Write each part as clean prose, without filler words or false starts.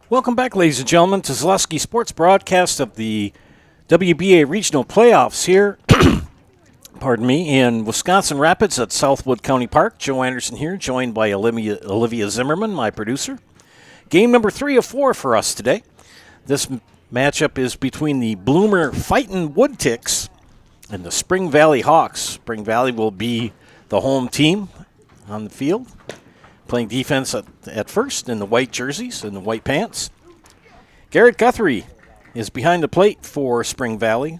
Welcome back, ladies and gentlemen, to Zaleski Sports broadcast of the WBA Regional Playoffs here, pardon me, in Wisconsin Rapids at Southwood County Park. Joe Anderson here, joined by Olivia Zimmerman, my producer. Game number 3 of 4 for us today. This matchup is between the Bloomer Fightin' Woodticks and the Spring Valley Hawks. Spring Valley will be the home team on the field, playing defense at first in the white jerseys and the white pants. Garrett Guthrie is behind the plate for Spring Valley.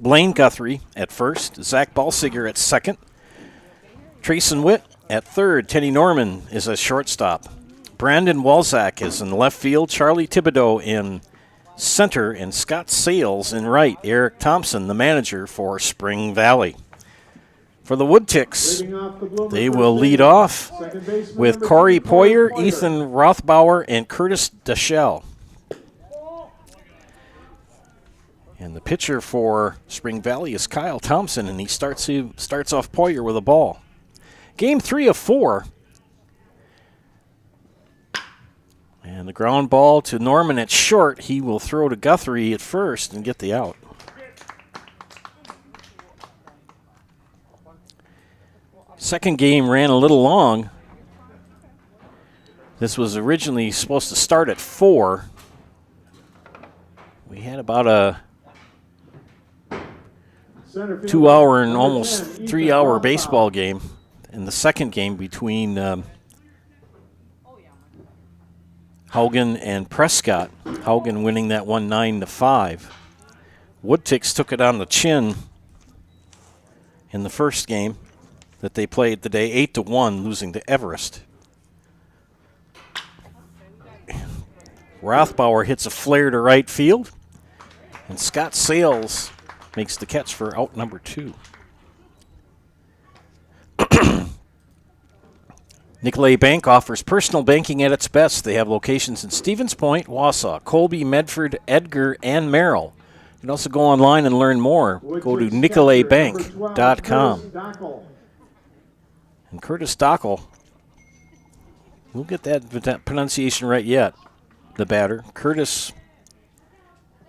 Blaine Guthrie at first. Zach Balsiger at second. Trayson Witt at third. Teddy Norman is a shortstop. Brandon Walzak is in left field. Charlie Thibodeau in center. And Scott Sales in right. Eric Thompson, the manager for Spring Valley. For the Woodticks, they will lead off with Corey Poyer, Ethan Rothbauer, and Curtis Deschelle. And the pitcher for Spring Valley is Kyle Thompson, and he starts off Poyer with a ball. Game 3 of 4. And the ground ball to Norman at short. He will throw to Guthrie at first and get the out. Second game ran a little long. This was originally supposed to start at 4. We had about a 2-hour and almost 3-hour baseball game in the second game between Haugen and Prescott. Haugen winning that one 9-5. Woodticks took it on the chin in the first game that they played today, 8-1, losing to Everest. Rothbauer hits a flare to right field, and Scott Sales makes the catch for out number 2. Nicolay Bank offers personal banking at its best. They have locations in Stevens Point, Wausau, Colby, Medford, Edgar, and Merrill. You can also go online and learn more. Go to nicolaybank.com. And Curtis Dockel, we'll get that pronunciation right yet, the batter. Curtis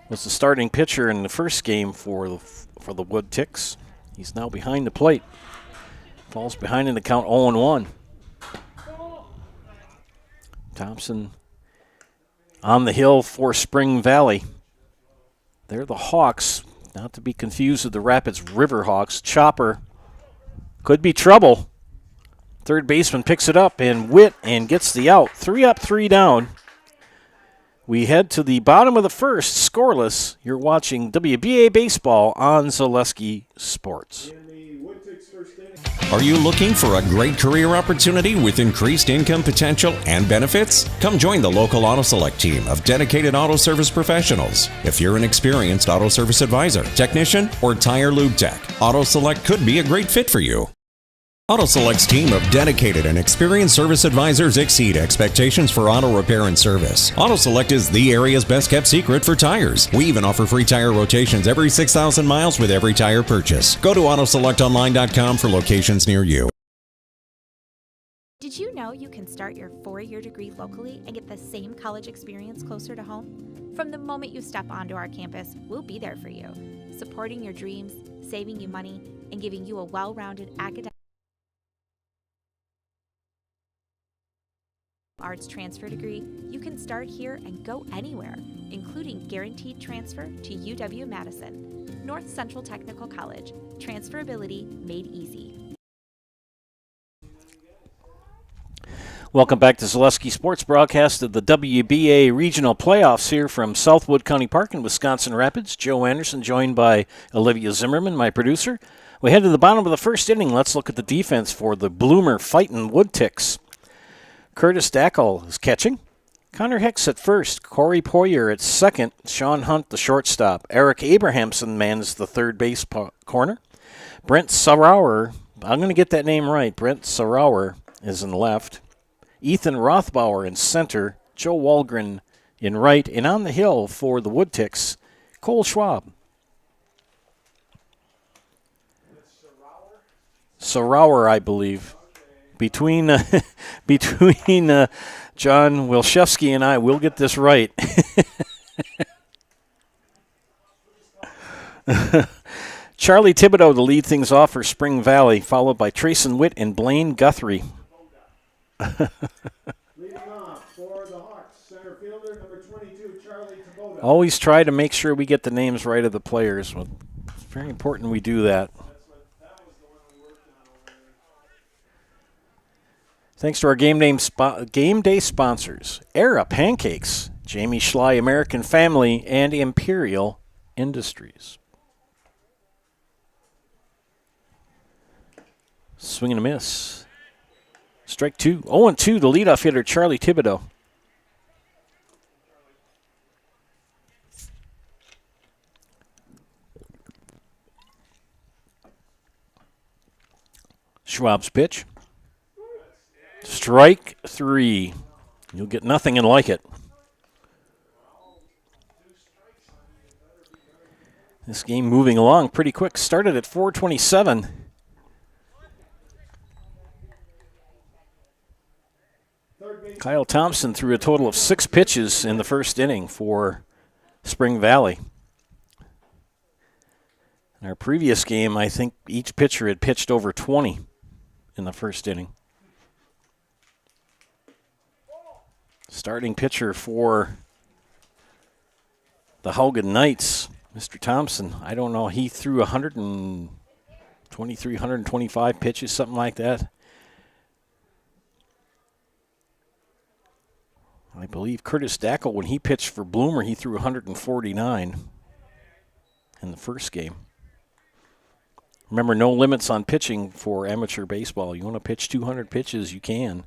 was the starting pitcher in the first game for the Woodticks. He's now behind the plate. Falls behind in the count 0-1. Thompson on the hill for Spring Valley. They're the Hawks, not to be confused with the Rapids River Hawks. Chopper could be trouble. Third baseman picks it up and Witt and gets the out. 3 up, 3 down. We head to the bottom of the first, scoreless. You're watching WBA Baseball on Zaleski Sports. Are you looking for a great career opportunity with increased income potential and benefits? Come join the local Auto Select team of dedicated auto service professionals. If you're an experienced auto service advisor, technician, or tire lube tech, Auto Select could be a great fit for you. Auto Select's team of dedicated and experienced service advisors exceed expectations for auto repair and service. Auto Select is the area's best kept secret for tires. We even offer free tire rotations every 6,000 miles with every tire purchase. Go to AutoSelectOnline.com for locations near you. Did you know you can start your 4-year degree locally and get the same college experience closer to home? From the moment you step onto our campus, we'll be there for you, supporting your dreams, saving you money, and giving you a well-rounded academic arts transfer degree. You can start here and go anywhere, including guaranteed transfer to UW-Madison, North Central Technical College. Transferability made easy. Welcome back to Zaleski Sports broadcast of the WBA Regional Playoffs here from Southwood County Park in Wisconsin Rapids. Joe Anderson joined by Olivia Zimmerman, my producer. We head to the bottom of the first inning. Let's look at the defense for the Bloomer Fightin' Woodticks. Curtis Dackel is catching. Connor Hicks at first. Corey Poyer at second. Sean Hunt, the shortstop. Eric Abrahamson mans the third base corner. Brent Sarauer, I'm going to get that name right. Brent Sarauer is in left. Ethan Rothbauer in center. Joe Walgren in right. And on the hill for the Woodticks, Cole Schwab. Sarauer, I believe. Between between John Wilszewski and I, we'll get this right. Charlie Thibodeau to lead things off for Spring Valley, followed by Trayson Witt and Blaine Guthrie. Leading off for the Hawks, center fielder number 22, Charlie Thibodeau. Always try to make sure we get the names right of the players. It's very important we do that. Thanks to our game day sponsors, Era Pancakes, Jamie Schley American Family, and Imperial Industries. Swing and a miss. Strike two. 0-2, the leadoff hitter, Charlie Thibodeau. Schwab's pitch. Strike three. You'll get nothing and like it. This game moving along pretty quick. Started at 4:27. Kyle Thompson threw a total of 6 pitches in the first inning for Spring Valley. In our previous game, I think each pitcher had pitched over 20 in the first inning. Starting pitcher for the Haugen Knights, Mr. Thompson. I don't know, he threw 123, 125 pitches, something like that. I believe Curtis Dackel, when he pitched for Bloomer, he threw 149 in the first game. Remember, no limits on pitching for amateur baseball. You want to pitch 200 pitches, you can.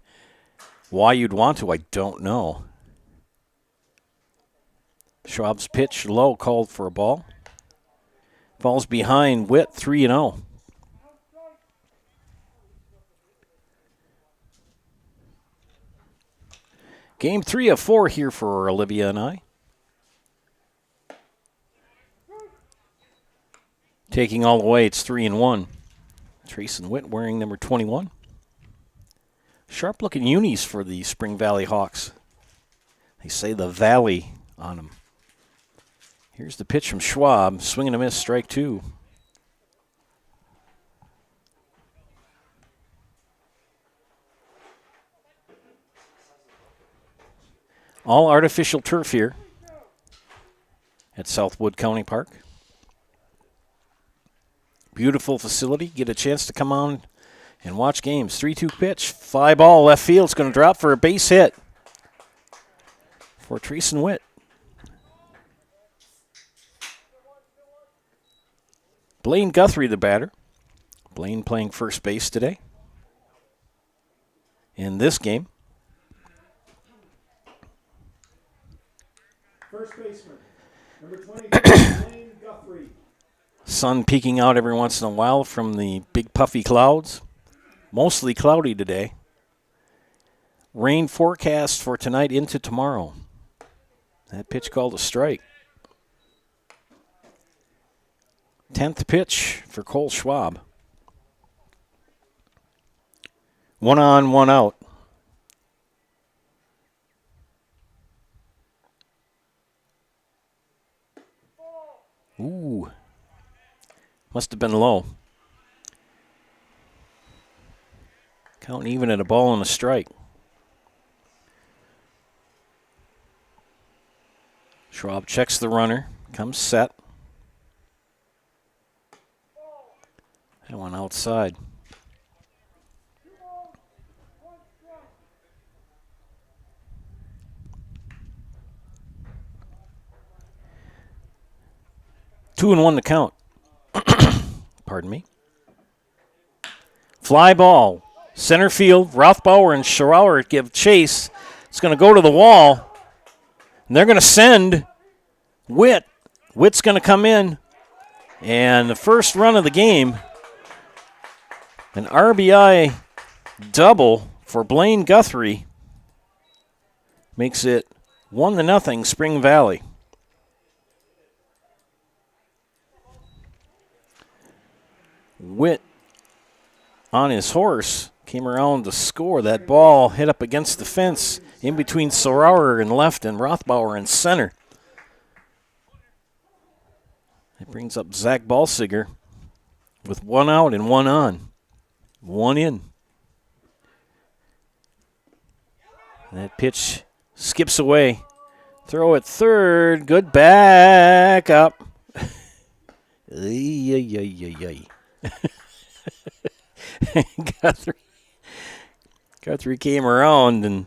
Why you'd want to, I don't know. Schwab's pitch low, called for a ball. Falls behind Witt, 3-0. Game 3 of 4 here for Olivia and I. Taking all the way, it's 3-1. Trayson Witt wearing number 21. Sharp-looking unis for the Spring Valley Hawks. They say the Valley on them. Here's the pitch from Schwab. Swing and a miss, strike two. All artificial turf here at Southwood County Park. Beautiful facility. Get a chance to come on and watch games. 3-2 pitch. Fly ball left field. It's going to drop for a base hit for Trayson Witt. Blaine Guthrie, the batter. Blaine playing first base today in this game. First baseman, number 22, Blaine Guthrie. Sun peeking out every once in a while from the big puffy clouds. Mostly cloudy today. Rain forecast for tonight into tomorrow. That pitch called a strike. 10th pitch for Cole Schwab. 1 on, 1 out. Ooh. Must have been low. Counting even at a ball and a strike. Schwab checks the runner. Comes set. That one outside. Two and one to count. Pardon me. Fly ball. Center field. Rothbauer and Schauer give chase. It's going to go to the wall. And they're going to send Witt. Witt's going to come in. And the first run of the game, an RBI double for Blaine Guthrie, makes it 1-0 Spring Valley. Witt on his horse came around to score. That ball hit up against the fence in between Sorauer in left and Rothbauer in center. It brings up Zach Balsiger with 1 out and 1 on. 1 in. And that pitch skips away. Throw at third. Good back up. Guthrie came around, and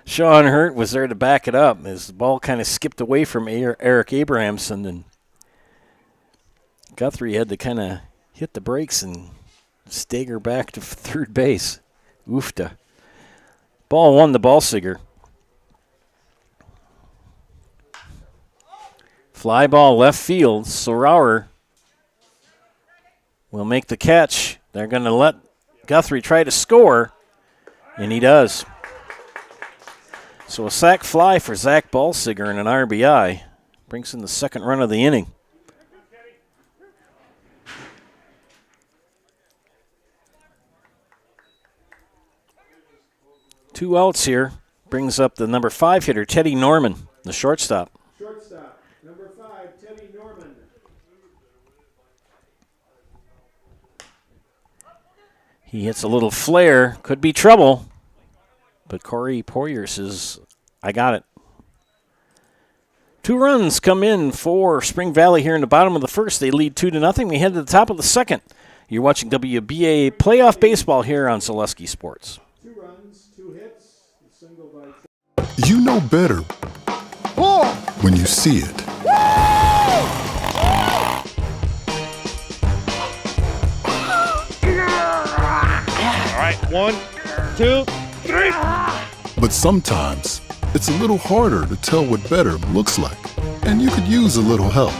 Sean Hurt was there to back it up as the ball kind of skipped away from Eric Abrahamson, and Guthrie had to kind of hit the brakes and stagger back to third base. Oofta. Ball 1 to Balsiger. Fly ball left field. Sorauer will make the catch. They're going to let Guthrie try to score, and he does. So a sac fly for Zach Balsiger and an RBI. Brings in the second run of the inning. Two outs here. Brings up the number 5 hitter, Teddy Norman, the shortstop. Shortstop, number 5, Teddy Norman. He hits a little flare. Could be trouble. But Corey Poyer says, I got it. 2 runs come in for Spring Valley here in the bottom of the first. They lead 2-0. We head to the top of the second. You're watching WBA playoff baseball here on Zaleski Sports. 2 runs, 2 hits, a single by. You know better when you see it. All right, 1, 2, 3. But sometimes it's a little harder to tell what better looks like, and you could use a little help.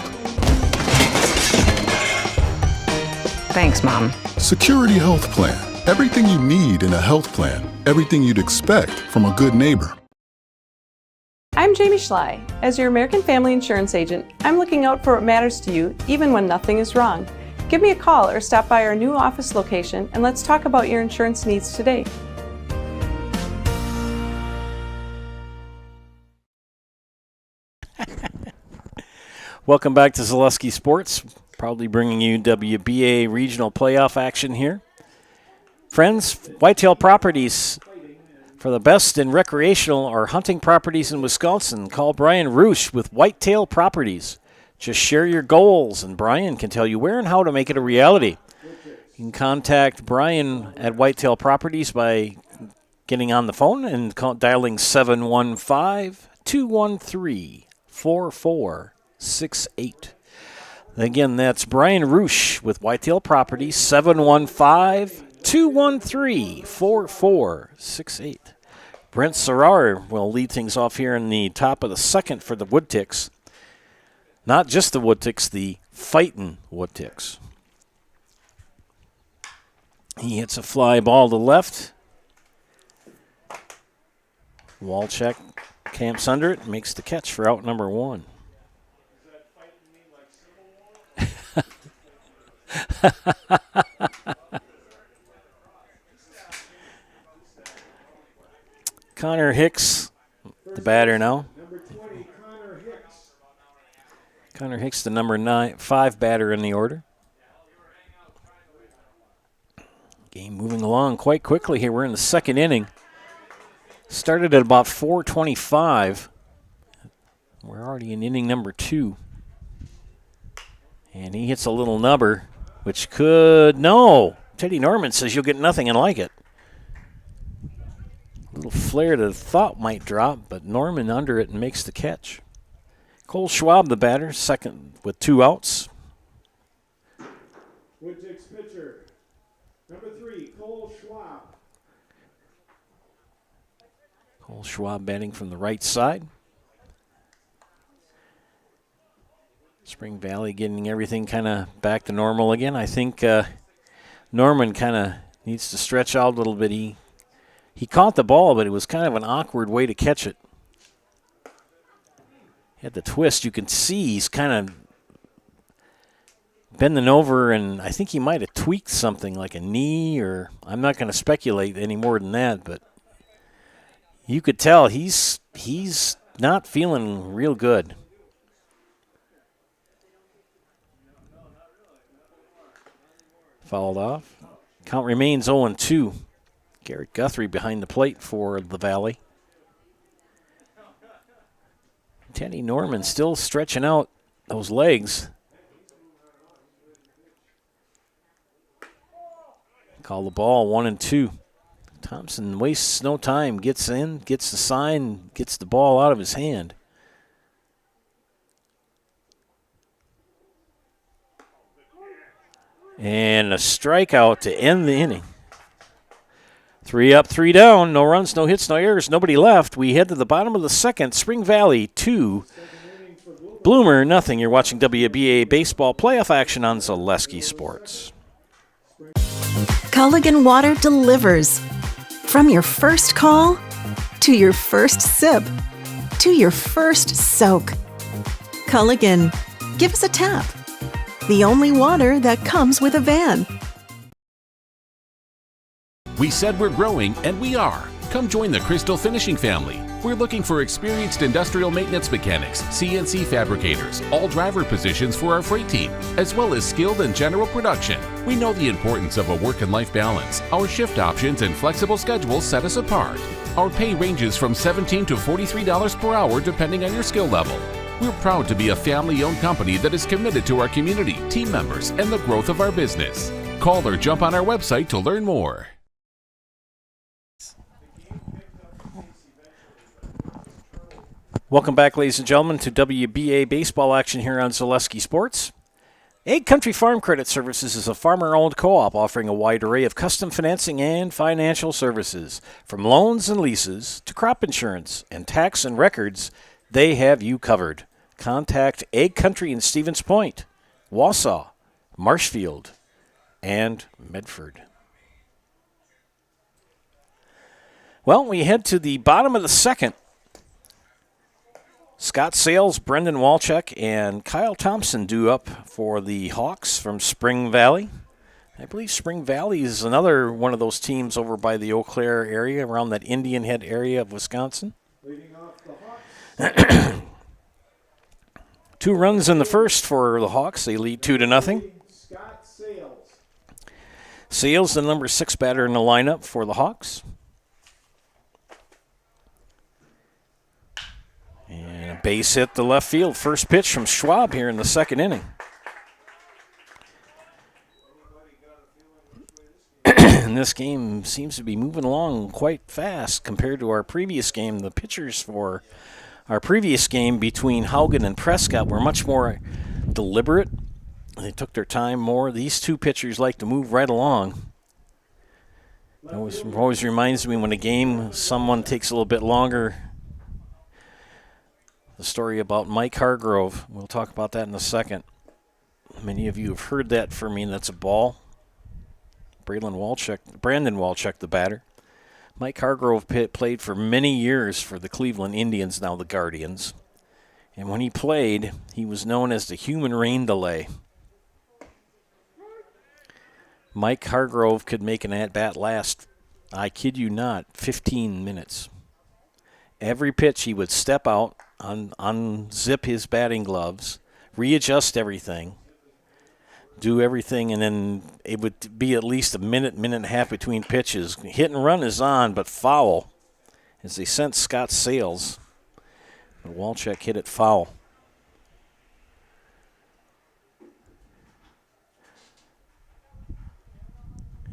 Thanks, Mom. Security Health Plan. Everything you need in a health plan. Everything you'd expect from a good neighbor. I'm Jamie Schley. As your American Family Insurance agent, I'm looking out for what matters to you, even when nothing is wrong. Give me a call or stop by our new office location, and let's talk about your insurance needs today. Welcome back to Zaleski Sports. Proudly bringing you WBA regional playoff action here. Friends, Whitetail Properties, for the best in recreational or hunting properties in Wisconsin, call Brian Roosh with Whitetail Properties. Just share your goals, and Brian can tell you where and how to make it a reality. You can contact Brian at Whitetail Properties by getting on the phone and dialing 715-213-4468. Again, that's Brian Roosh with Whitetail Properties, 715-213-4468. Brent Serrar will lead things off here in the top of the second for the Woodticks. Not just the Woodticks, the fightin' Woodticks. He hits a fly ball to left. Walchek camps under it, makes the catch for out number 1. Connor Hicks, the batter now. Number 20, Connor Hicks. Connor Hicks, the number 5 batter in the order. Game moving along quite quickly here. We're in the second inning. Started at about 4:25. We're already in inning number 2. And he hits a little nubber, which could, no. Teddy Norman says you'll get nothing and like it. A little flare that I thought might drop, but Norman under it and makes the catch. Cole Schwab, the batter, second with 2 outs. Woodticks pitcher, number 3, Cole Schwab. Cole Schwab batting from the right side. Spring Valley getting everything kind of back to normal again. I think Norman kind of needs to stretch out a little bit. He caught the ball, but it was kind of an awkward way to catch it. He had the twist. You can see he's kind of bending over, and I think he might have tweaked something like a knee, or I'm not going to speculate any more than that, but you could tell he's not feeling real good. Fouled off. Count remains 0-2. Garrett Guthrie behind the plate for the Valley. Teddy Norman still stretching out those legs. Call the ball 1-2. Thompson wastes no time, gets in, gets the sign, gets the ball out of his hand. And a strikeout to end the inning. 3 up, 3 down, no runs, no hits, no errors, nobody left. We head to the bottom of the second. Spring Valley 2, Bloomer nothing. You're watching WBA baseball playoff action on Zaleski Sports. Culligan Water delivers. From your first call, to your first sip, to your first soak. Culligan, give us a tap. The only water that comes with a van. We said we're growing, and we are. Come join the Crystal Finishing family. We're looking for experienced industrial maintenance mechanics, CNC fabricators, all driver positions for our freight team, as well as skilled and general production. We know the importance of a work and life balance. Our shift options and flexible schedules set us apart. Our pay ranges from $17 to $43 per hour depending on your skill level. We're proud to be a family-owned company that is committed to our community, team members, and the growth of our business. Call or jump on our website to learn more. Welcome back, ladies and gentlemen, to WBA baseball action here on Zaleski Sports. Egg Country Farm Credit Services is a farmer-owned co-op offering a wide array of custom financing and financial services. From loans and leases to crop insurance and tax and records, they have you covered. Contact Egg Country in Stevens Point, Wausau, Marshfield, and Medford. Well, we head to the bottom of the second. Scott Sales, Brendan Walchuk, and Kyle Thompson due up for the Hawks from Spring Valley. I believe Spring Valley is another one of those teams over by the Eau Claire area, around that Indian Head area of Wisconsin. Leading off the Hawks. 2 runs in the first for the Hawks. They lead 2-0. Scott Sales. Sales, the number 6 batter in the lineup for the Hawks. And a base hit to left field. First pitch from Schwab here in the second inning. And this game seems to be moving along quite fast compared to our previous game. The pitchers for our previous game between Haugen and Prescott were much more deliberate. They took their time more. These two pitchers like to move right along. It always reminds me when a game, someone takes a little bit longer. The story about Mike Hargrove. We'll talk about that in a second. Many of you have heard that from me. That's a ball. Brandon Walchuk, the batter. Mike Hargrove played for many years for the Cleveland Indians, now the Guardians. And when he played, he was known as the human rain delay. Mike Hargrove could make an at-bat last, I kid you not, 15 minutes. Every pitch he would step out, unzip his batting gloves, readjust everything, do everything, and then it would be at least a minute and a half between pitches. Hit and run is on, but foul. As they sent Scott Sales, but Walchuk hit it foul.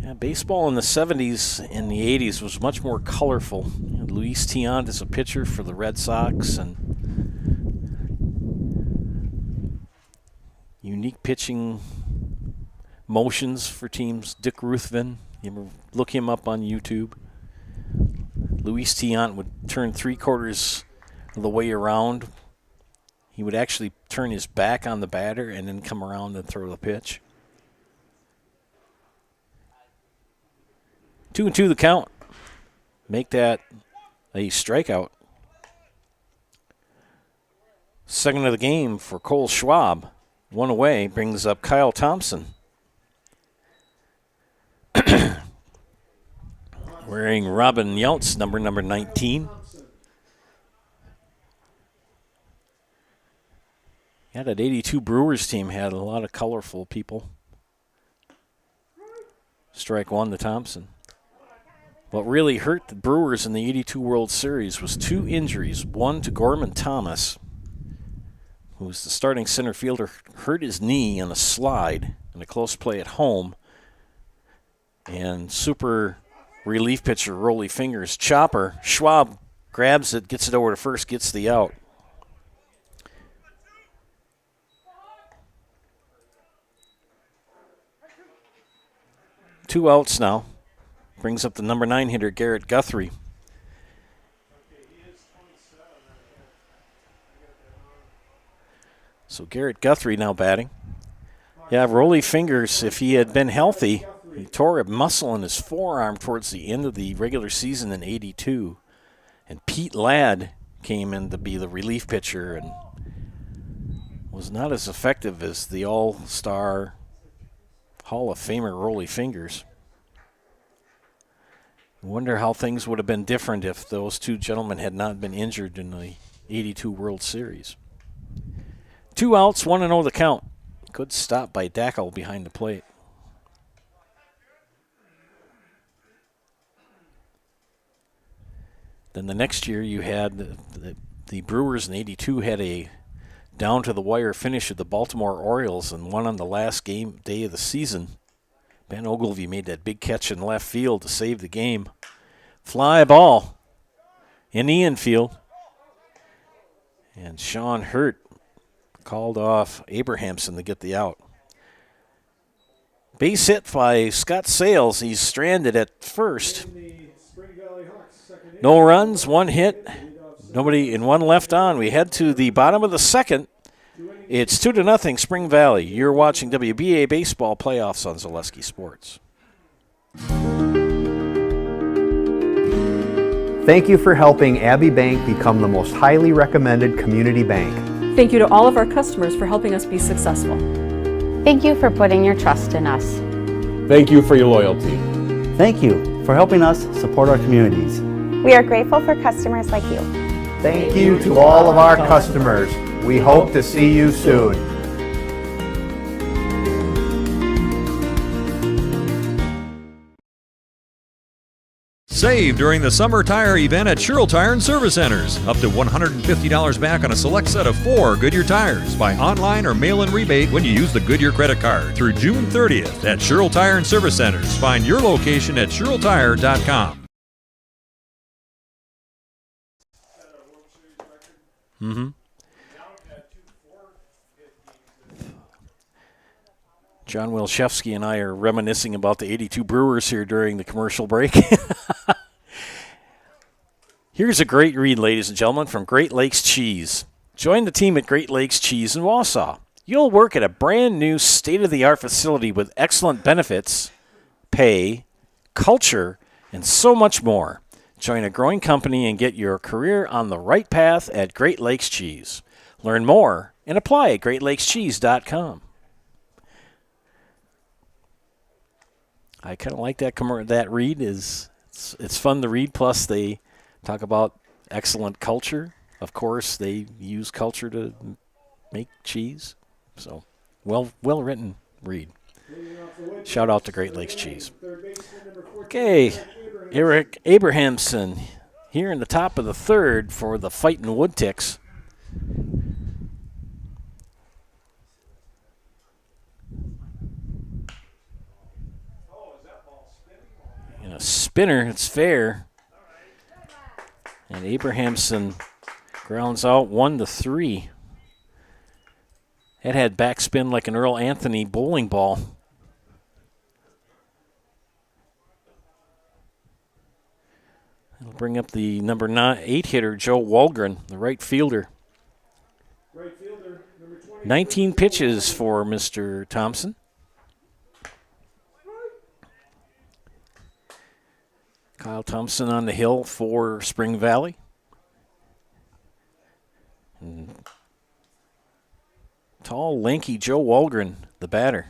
Yeah, baseball in the 70s and the 80s was much more colorful. You had Luis Tiant as a pitcher for the Red Sox, and unique pitching motions for teams. Dick Ruthven, you ever look him up on YouTube? Luis Tiant would turn 3/4 of the way around. He would actually turn his back on the batter and then come around and throw the pitch. 2-2 the count. Make that a strikeout. Second of the game for Cole Schwab. One away brings up Kyle Thompson. Wearing Robin Yount's number 19. Yeah, that 82 Brewers team had a lot of colorful people. Strike one to Thompson. What really hurt the Brewers in the 82 World Series was 2 injuries. One to Gorman Thomas, who was the starting center fielder, hurt his knee on a slide in a close play at home. And super relief pitcher Rolly Fingers chopper, Schwab grabs it, gets it over to first, gets the out. Two outs now. Brings up the number 9 hitter, Garrett Guthrie. So Garrett Guthrie now batting. Yeah, Rolly Fingers, if he had been healthy, he tore a muscle in his forearm towards the end of the regular season in 82. And Pete Ladd came in to be the relief pitcher and was not as effective as the all-star Hall of Famer Rolly Fingers. I wonder how things would have been different if those two gentlemen had not been injured in the 82 World Series. 2 outs, 1-0 the count. Good stop by Dackel behind the plate. Then the next year you had the Brewers in 82 had a down-to-the-wire finish of the Baltimore Orioles and won on the last game day of the season. Ben Ogilvy made that big catch in left field to save the game. Fly ball in the infield. And Sean Hurt called off Abrahamson to get the out. Base hit by Scott Sales. He's stranded at first. No runs, 1 hit, nobody, and 1 left on. We head to the bottom of the second. It's 2-0 Spring Valley. You're watching WBA Baseball Playoffs on Zaleski Sports. Thank you for helping Abbey Bank become the most highly recommended community bank. Thank you to all of our customers for helping us be successful. Thank you for putting your trust in us. Thank you for your loyalty. Thank you for helping us support our communities. We are grateful for customers like you. Thank you to all of our customers. We hope to see you soon. Save during the summer tire event at Sherrill Tire and Service Centers. Up to $150 back on a select set of 4 Goodyear tires. Buy online or mail-in rebate when you use the Goodyear credit card through June 30th at Sherrill Tire and Service Centers. Find your location at SherrillTire.com. John Wilszewski and I are reminiscing about the 82 Brewers here during the commercial break. Here's a great read, ladies and gentlemen, from Great Lakes Cheese. Join the team at Great Lakes Cheese in Wausau. You'll work at a brand new state-of-the-art facility with excellent benefits, pay, culture, and so much more. Join a growing company and get your career on the right path at Great Lakes Cheese. Learn more and apply at greatlakescheese.com. I kind of like that read. It's fun to read, plus they talk about excellent culture. Of course, they use culture to make cheese. So, well written read. Shout out to Great Lakes Cheese. Okay, Eric Abrahamson here in the top of the third for the Fightin' Woodticks. And a spinner, it's fair. And Abrahamson grounds out 1-3. It had backspin like an Earl Anthony bowling ball. It'll bring up the number 8 hitter, Joe Walgren, the right fielder. 19 pitches for Mr. Thompson. Kyle Thompson on the hill for Spring Valley. And Tall, lanky Joe Walgren, the batter.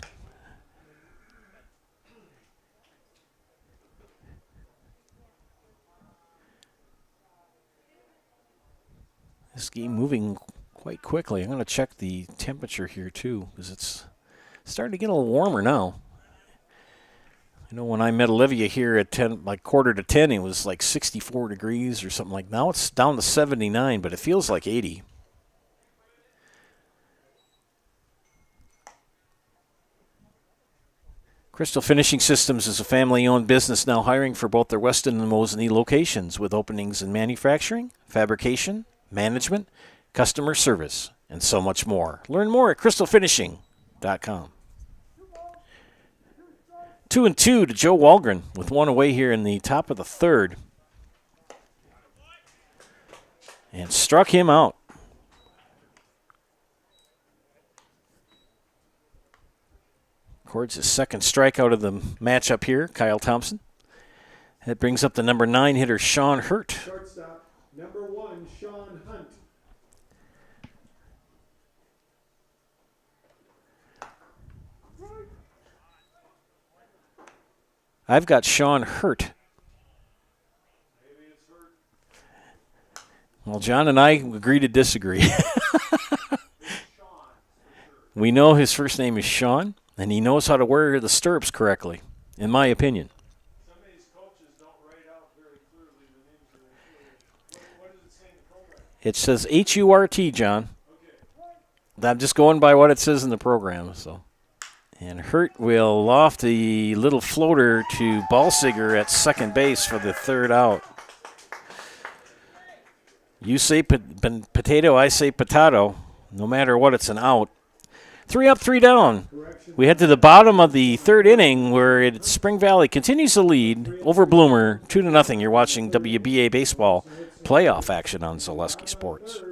This game moving quite quickly. I'm going to check the temperature here, too, because it's starting to get a little warmer now. I know when I met Olivia here at 10, like quarter to 10, it was like 64 degrees or something like that. Now it's down to 79, but it feels like 80. Crystal Finishing Systems is a family-owned business now hiring for both their Weston and Mosinee locations with openings in manufacturing, fabrication, management, customer service, and so much more. Learn more at crystalfinishing.com. 2-2 to Joe Walgren with one away here in the top of the third. And struck him out. Records his second strikeout of the matchup here, Kyle Thompson. That brings up the number 9 hitter, Sean Hurt. Shortstop, number 1, Sean Hunt. I've got Sean Hurt. Well, John and I agree to disagree. We know his first name is Sean, and he knows how to wear the stirrups correctly, in my opinion. Some of these coaches don't write out very clearly the names of their players. What does it say in the program? It says H-U-R-T, John. Okay. I'm just going by what it says in the program. So, and Hurt will loft the little floater to Ballsiger at second base for the third out. You say potato, I say potato. No matter what, it's an out. 3 up, 3 down. We head to the bottom of the third inning where Spring Valley continues to lead over Bloomer 2-0. You're watching WBA baseball playoff action on Zaleski Sports.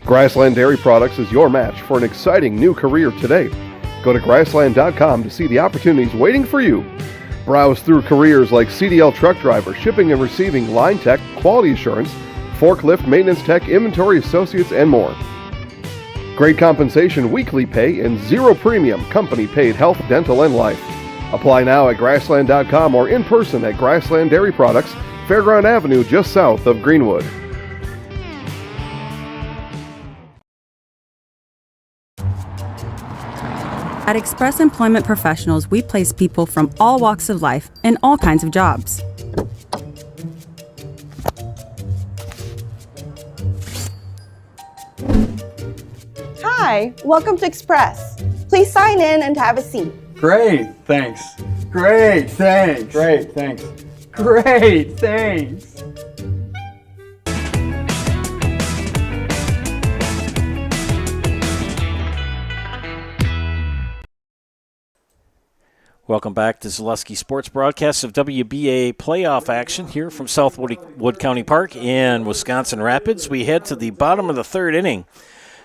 Grassland Dairy Products is your match for an exciting new career today. Go to grassland.com to see the opportunities waiting for you. Browse through careers like CDL truck driver, shipping and receiving, line tech, quality assurance, forklift, maintenance tech, inventory associates, and more. Great compensation, weekly pay, and zero premium company-paid health, dental, and life. Apply now at grassland.com or in person at Grassland Dairy Products, Fairground Avenue, just south of Greenwood. At Express Employment Professionals, we place people from all walks of life in all kinds of jobs. Hi, welcome to Express. Please sign in and have a seat. Great, thanks. Great, thanks. Great, thanks. Great, thanks. Welcome back to Zaleski Sports broadcast of WBA playoff action here from South Wood County Park in Wisconsin Rapids. We head to the bottom of the third inning,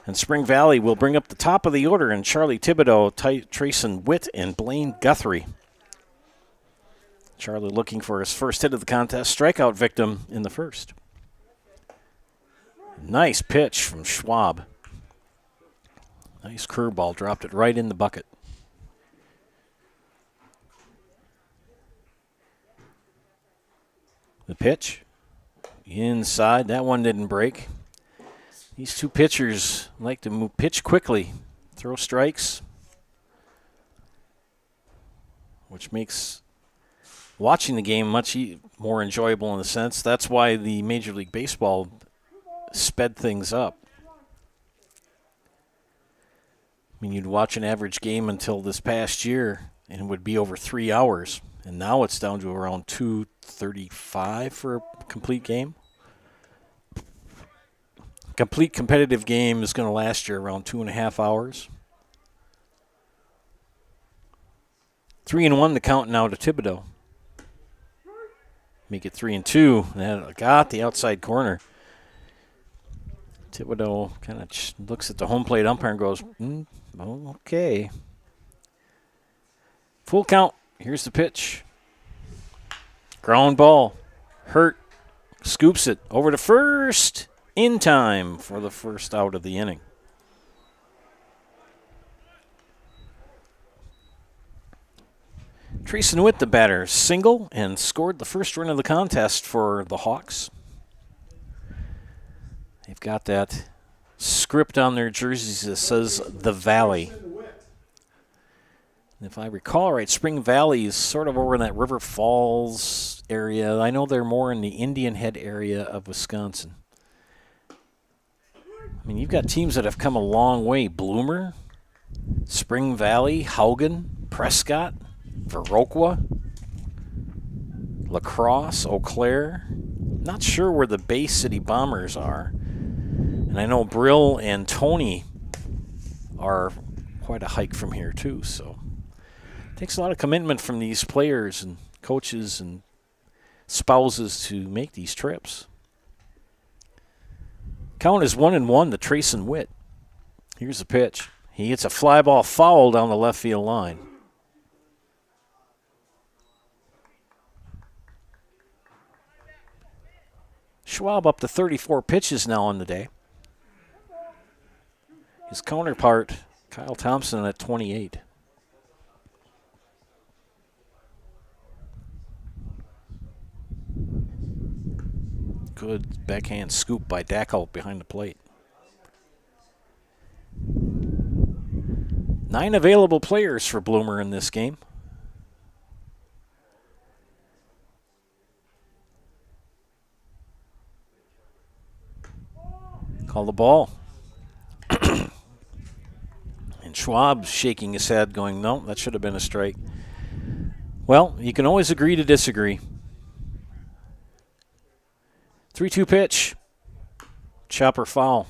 and Spring Valley will bring up the top of the order in Charlie Thibodeau, Trayson Witt, and Blaine Guthrie. Charlie looking for his first hit of the contest, strikeout victim in the first. Nice pitch from Schwab. Nice curveball, dropped it right in the bucket. The pitch, inside, that one didn't break. These two pitchers like to pitch quickly, throw strikes, which makes watching the game much more enjoyable in a sense. That's why the Major League Baseball sped things up. I mean, you'd watch an average game until this past year, and it would be over 3 hours. And now it's down to around 2:35 for a complete game. Complete competitive game is going to last you around 2.5 hours. 3-1 the count now to Thibodeau. Make it 3-2. That got the outside corner. Thibodeau kind of looks at the home plate umpire and goes, okay. Full count. Here's the pitch. Ground ball. Hurt. Scoops it over to first in time for the first out of the inning. Trace Witt, the batter, single and scored the first run of the contest for the Hawks. They've got that script on their jerseys that says the Valley. And if I recall right, Spring Valley is sort of over in that River Falls area. I know they're more in the Indian Head area of Wisconsin. I mean, you've got teams that have come a long way. Bloomer, Spring Valley, Haugen, Prescott, Viroqua, La Crosse, Eau Claire. Not sure where the Bay City Bombers are. And I know Brill and Tony are quite a hike from here too. So it takes a lot of commitment from these players and coaches and spouses to make these trips. Count is 1-1 to Trace Witt. Here's the pitch. He hits a fly ball foul down the left field line. Schwab up to 34 pitches now on the day. His counterpart, Kyle Thompson, at 28. Good backhand scoop by Dackel behind the plate. 9 available players for Bloomer in this game. Call the ball. And Schwab shaking his head going, no, that should have been a strike. Well, you can always agree to disagree. 3-2 pitch. Chopper foul.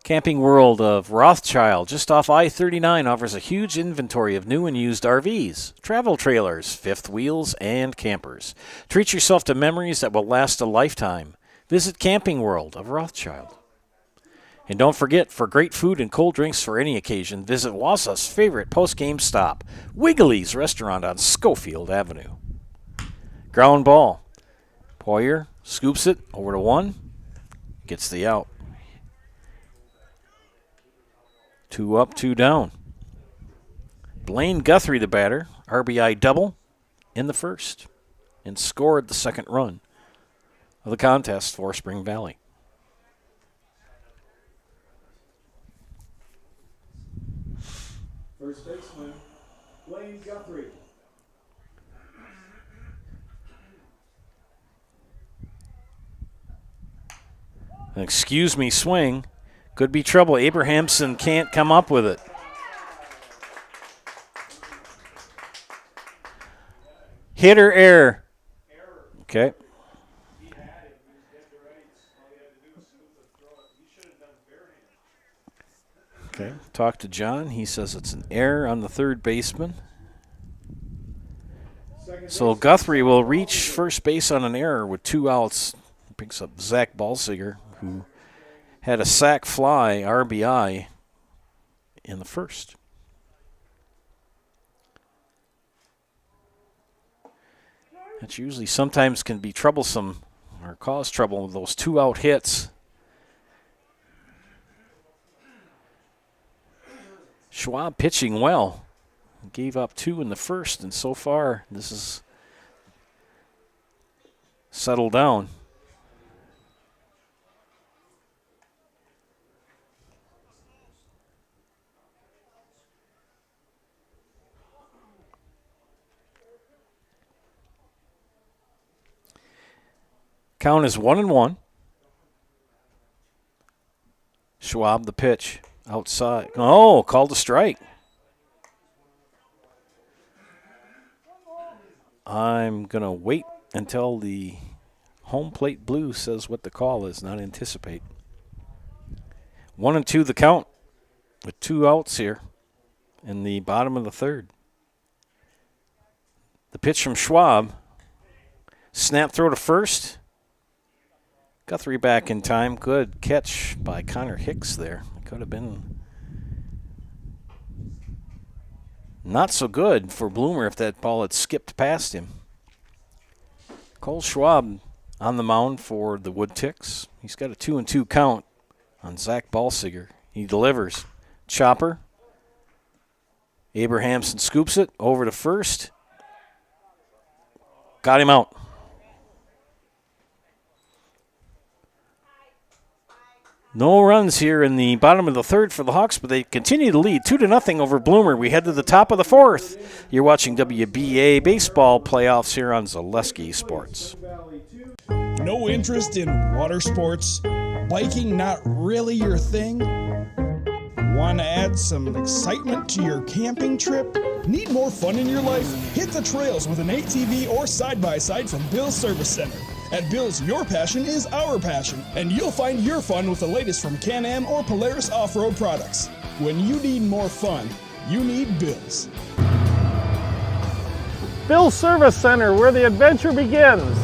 Camping World of Rothschild, just off I-39, offers a huge inventory of new and used RVs, travel trailers, fifth wheels, and campers. Treat yourself to memories that will last a lifetime. Visit Camping World of Rothschild. And don't forget, for great food and cold drinks for any occasion, visit Wausau's favorite post-game stop, Wiggly's Restaurant on Schofield Avenue. Ground ball. Poyer scoops it over to 1, gets the out. 2 up, 2 down. Blaine Guthrie, the batter, RBI double in the first, and scored the second run of the contest for Spring Valley. First baseman, Blaine Guthrie. An excuse me swing. Could be trouble. Abrahamson can't come up with it. Hit or error? Okay. Okay, talk to John. He says it's an error on the third baseman. So Guthrie will reach first base on an error with 2 outs. Picks up Zach Balsiger, who had a sac fly RBI in the first. That usually sometimes can be troublesome or cause trouble with those 2-out hits. Schwab pitching well. Gave up 2 in the first, and so far this is settled down. Count is 1-1. Schwab the pitch outside. Oh, called a strike. I'm going to wait until the home plate blue says what the call is, not anticipate. 1-2 the count with 2 outs here in the bottom of the third. The pitch from Schwab. Snap throw to first. Guthrie back in time. Good catch by Connor Hicks there. Could have been not so good for Bloomer if that ball had skipped past him. Cole Schwab on the mound for the Woodticks. He's got a 2-2 count on Zach Balsiger. He delivers. Chopper Abrahamson scoops it over to first. Got him out. No runs here in the bottom of the third for the Hawks, but they continue to lead 2-0 over Bloomer. We head to the top of the fourth. You're watching WBA baseball playoffs here on Zaleski Sports. No interest in water sports? Biking not really your thing? Want to add some excitement to your camping trip? Need more fun in your life? Hit the trails with an ATV or side-by-side from Bill's Service Center. At Bill's, your passion is our passion, and you'll find your fun with the latest from Can-Am or Polaris off-road products. When you need more fun, you need Bill's. Bill's Service Center, where the adventure begins.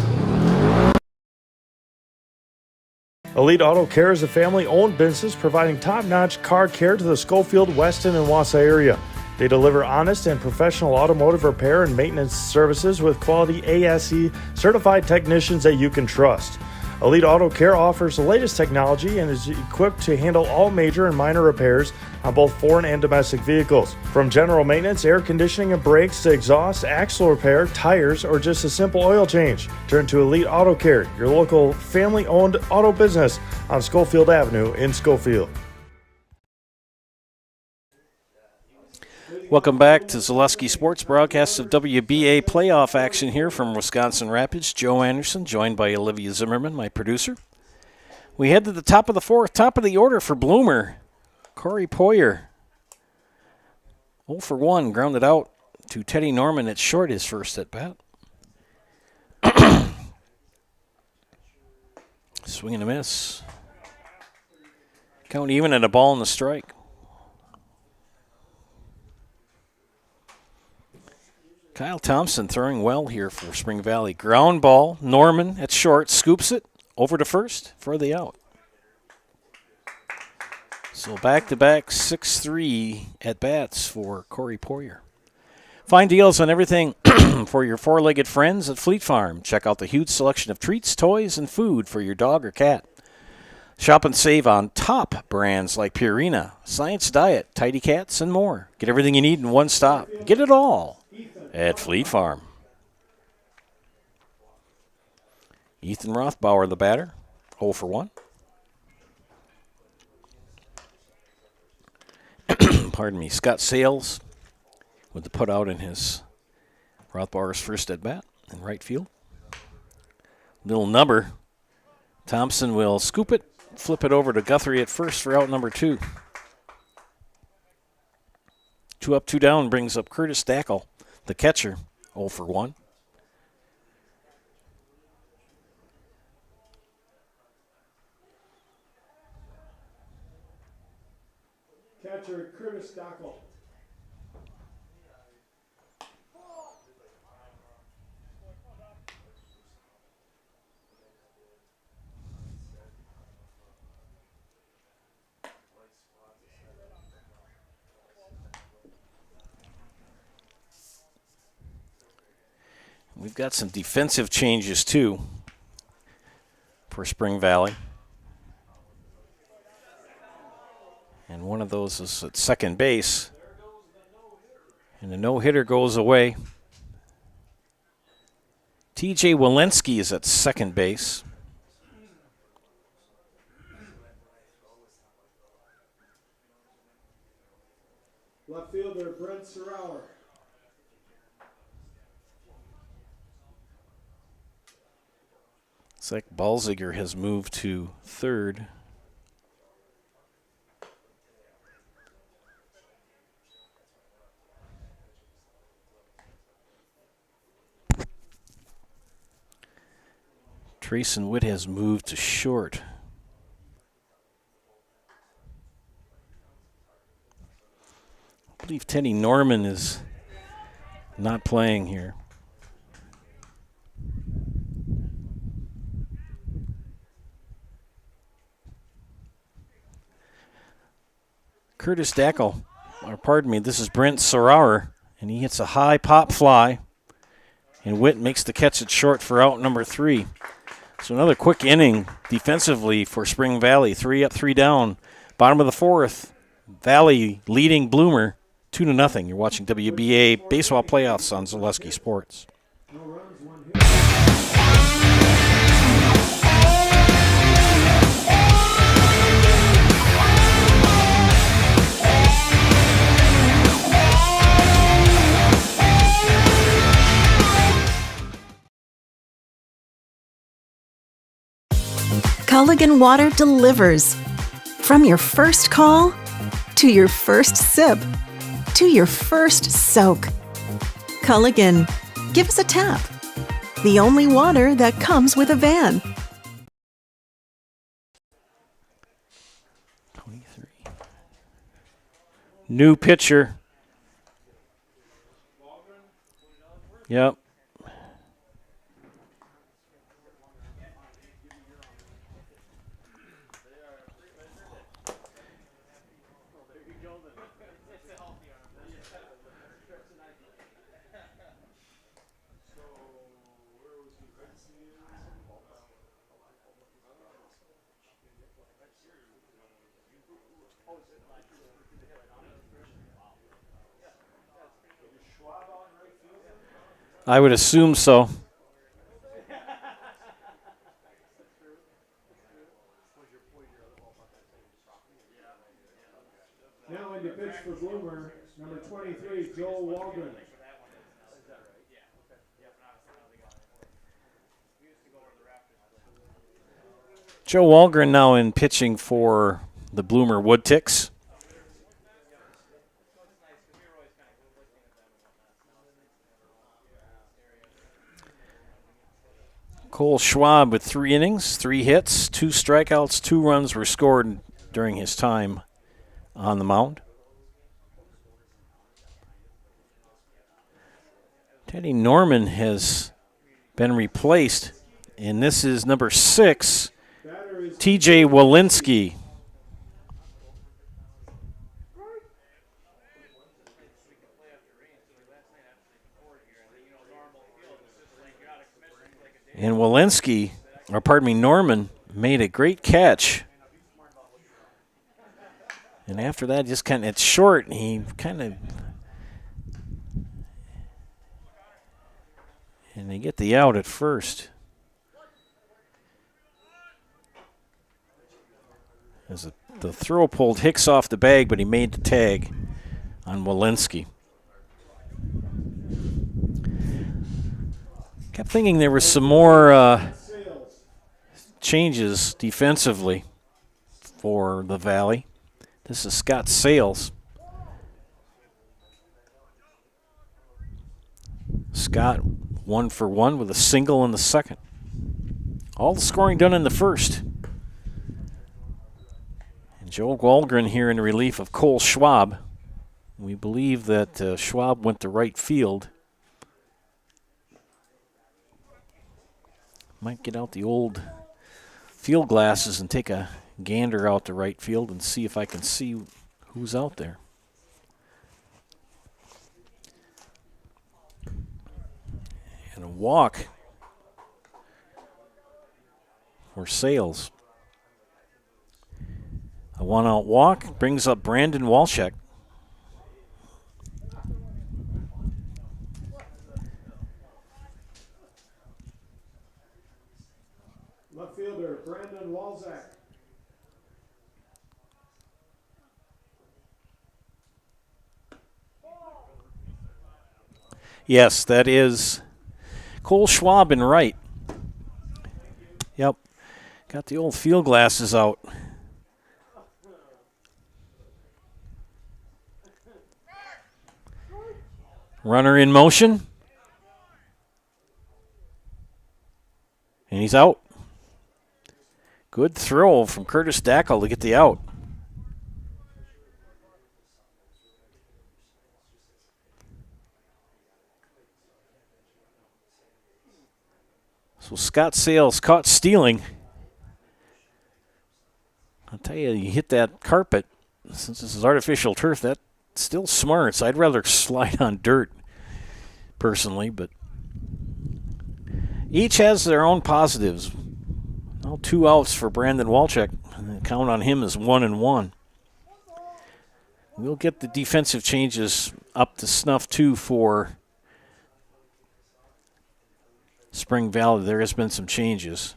Elite Auto Care is a family-owned business providing top-notch car care to the Schofield, Weston, and Wausau area. They deliver honest and professional automotive repair and maintenance services with quality ASE certified technicians that you can trust. Elite Auto Care offers the latest technology and is equipped to handle all major and minor repairs on both foreign and domestic vehicles. From general maintenance, air conditioning and brakes to exhaust, axle repair, tires, or just a simple oil change. Turn to Elite Auto Care, your local family-owned auto business on Schofield Avenue in Schofield. Welcome back to Zaleski Sports, broadcast of WBA playoff action here from Wisconsin Rapids. Joe Anderson, joined by Olivia Zimmerman, my producer. We head to the top of the fourth, top of the order for Bloomer. Corey Poyer, 0 for 1, grounded out to Teddy Norman at short, his first at bat. Swing and a miss. Count even at a ball and a strike. Kyle Thompson throwing well here for Spring Valley. Ground ball. Norman at short scoops it over to first for the out. So back-to-back 6-3 at-bats for Corey Poyer. Find deals on everything for your four-legged friends at Fleet Farm. Check out the huge selection of treats, toys, and food for your dog or cat. Shop and save on top brands like Purina, Science Diet, Tidy Cats, and more. Get everything you need in one stop. Get it all at Fleet Farm. Ethan Rothbauer, the batter, 0 for 1. Pardon me. Scott Sales with the put out in his Rothbauer's first at bat in right field. Little number. Thompson will scoop it, flip it over to Guthrie at first for out number 2. 2 up, 2 down brings up Curtis Dackel, the catcher, 0 for 1. Catcher Curtis Dackel. We've got some defensive changes, too, for Spring Valley. And one of those is at second base. And the no-hitter goes away. TJ Walensky is at second base. Left fielder Brent Serauer. Zach Balziger has moved to third. Trayson Witt has moved to short. I believe Teddy Norman is not playing here. Curtis Dackel, or pardon me, this is Brent Serauer, and he hits a high pop fly, and Witt makes the catch at short for out number 3. So another quick inning defensively for Spring Valley. 3 up, 3 down. Bottom of the fourth, Valley leading Bloomer 2-0. You're watching WBA baseball playoffs on Zaleski Sports. Culligan Water delivers. From your first call, to your first sip, to your first soak. Culligan, give us a tap. The only water that comes with a van. 23. New pitcher. Yep. I would assume so. Now in the pitch for Bloomer, number 23, Joel Waldron. Joe Walgren now in pitching for the Bloomer Woodticks. Cole Schwab with 3 innings, 3 hits, 2 strikeouts, 2 runs were scored during his time on the mound. Teddy Norman has been replaced, and this is number 6, TJ Walensky. And Norman made a great catch. And after that, just kind of, it's short, and he kind of, and they get the out at first. As the throw pulled Hicks off the bag, but he made the tag on Walensky. Kept thinking there was some more changes defensively for the Valley. This is Scott Sales. Scott 1 for 1 with a single in the second. All the scoring done in the first. And Joe Walgren here in relief of Cole Schwab. We believe that Schwab went to right field. Might get out the old field glasses and take a gander out to right field and see if I can see who's out there. And a walk for Sales. A 1-out walk brings up Brandon Walshek. Left fielder, Brandon Walzak. Yes, that is Cole Schwab in right. Yep. Got the old field glasses out. Runner in motion. And he's out. Good throw from Curtis Dackel to get the out. So Scott Sales caught stealing. I'll tell you, you hit that carpet. Since this is artificial turf, that still smarts. I'd rather slide on dirt, personally, but each has their own positives. Now 2 outs for Brandon Walchek. Count on him as 1-1. We'll get the defensive changes up to snuff, too, for Spring Valley. There has been some changes.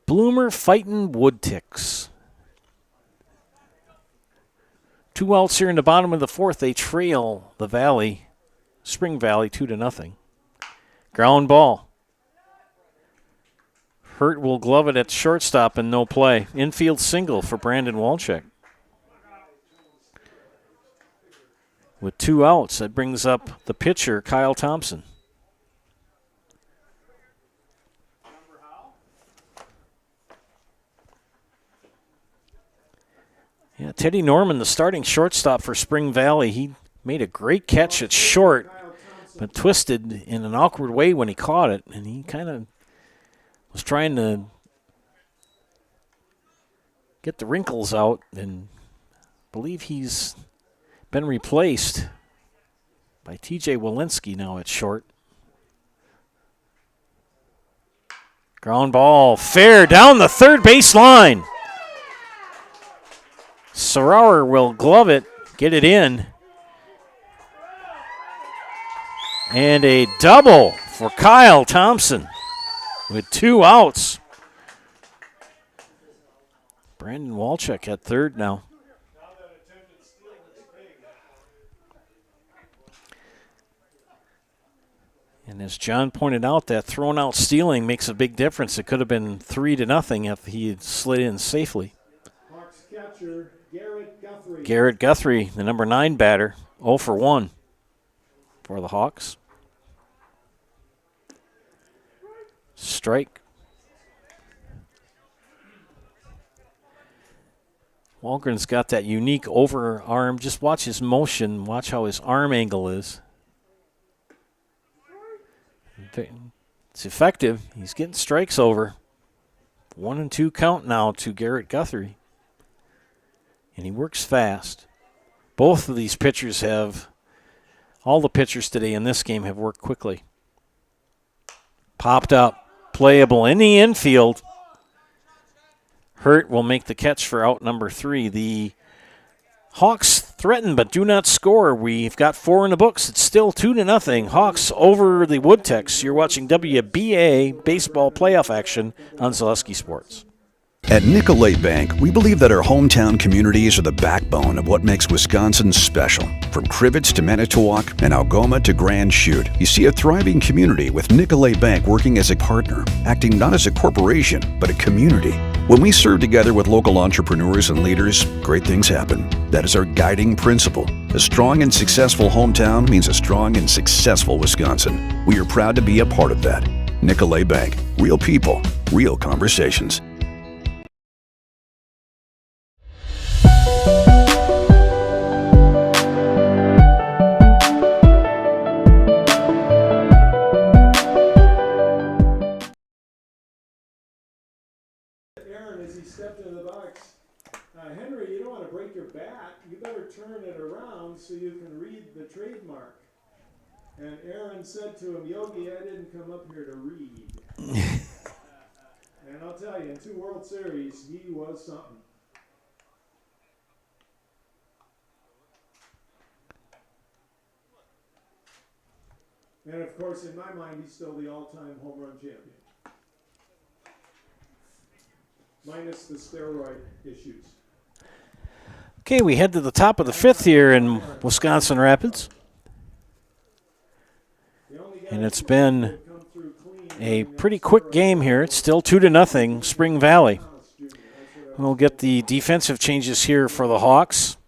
Bloomer fighting Woodticks. 2 outs here in the bottom of the fourth. They trail the Valley, Spring Valley, 2-0. Ground ball. Hurt will glove it at shortstop and no play. Infield single for Brandon Walczyk. With 2 outs, that brings up the pitcher, Kyle Thompson. Yeah, Teddy Norman, the starting shortstop for Spring Valley, he made a great catch at short, but twisted in an awkward way when he caught it, and he kind of was trying to get the wrinkles out, and I believe he's been replaced by T.J. Walensky now at short. Ground ball, fair down the third base line. Sarauer will glove it, get it in. And a double for Kyle Thompson with 2 outs. Brandon Walczyk at third now. And as John pointed out, that thrown out stealing makes a big difference. It could have been 3-0 if he had slid in safely. Catcher, Garrett Guthrie, the number 9 batter, 0 for 1 for the Hawks. Strike. Walgren's got that unique overarm. Just watch his motion. Watch how his arm angle is. It's effective. He's getting strikes over. 1-2 count now to Garrett Guthrie. And he works fast. Both of these pitchers all the pitchers today in this game have worked quickly. Popped up, playable in the infield. Hurt will make the catch for out number 3. The Hawks threaten but do not score. We've got 4 in the books. It's still 2-0. Hawks over the Woodticks. You're watching WBA baseball playoff action on Zaleski Sports. At Nicolay Bank, we believe that our hometown communities are the backbone of what makes Wisconsin special. From Crivets to Manitowoc and Algoma to Grand Chute, you see a thriving community with Nicolay Bank working as a partner, acting not as a corporation, but a community. When we serve together with local entrepreneurs and leaders, great things happen. That is our guiding principle. A strong and successful hometown means a strong and successful Wisconsin. We are proud to be a part of that. Nicolay Bank. Real people, real conversations. Stepped into the box. Henry, you don't want to break your bat. You better turn it around so you can read the trademark. And Aaron said to him, Yogi, I didn't come up here to read. And I'll tell you, in 2 World Series, he was something. And of course, in my mind, he's still the all-time home run champion. Minus the steroid issues. Okay, we head to the top of the 5th here in Wisconsin Rapids. And it's been a pretty quick game here. It's still 2-0, Spring Valley. We'll get the defensive changes here for the Hawks.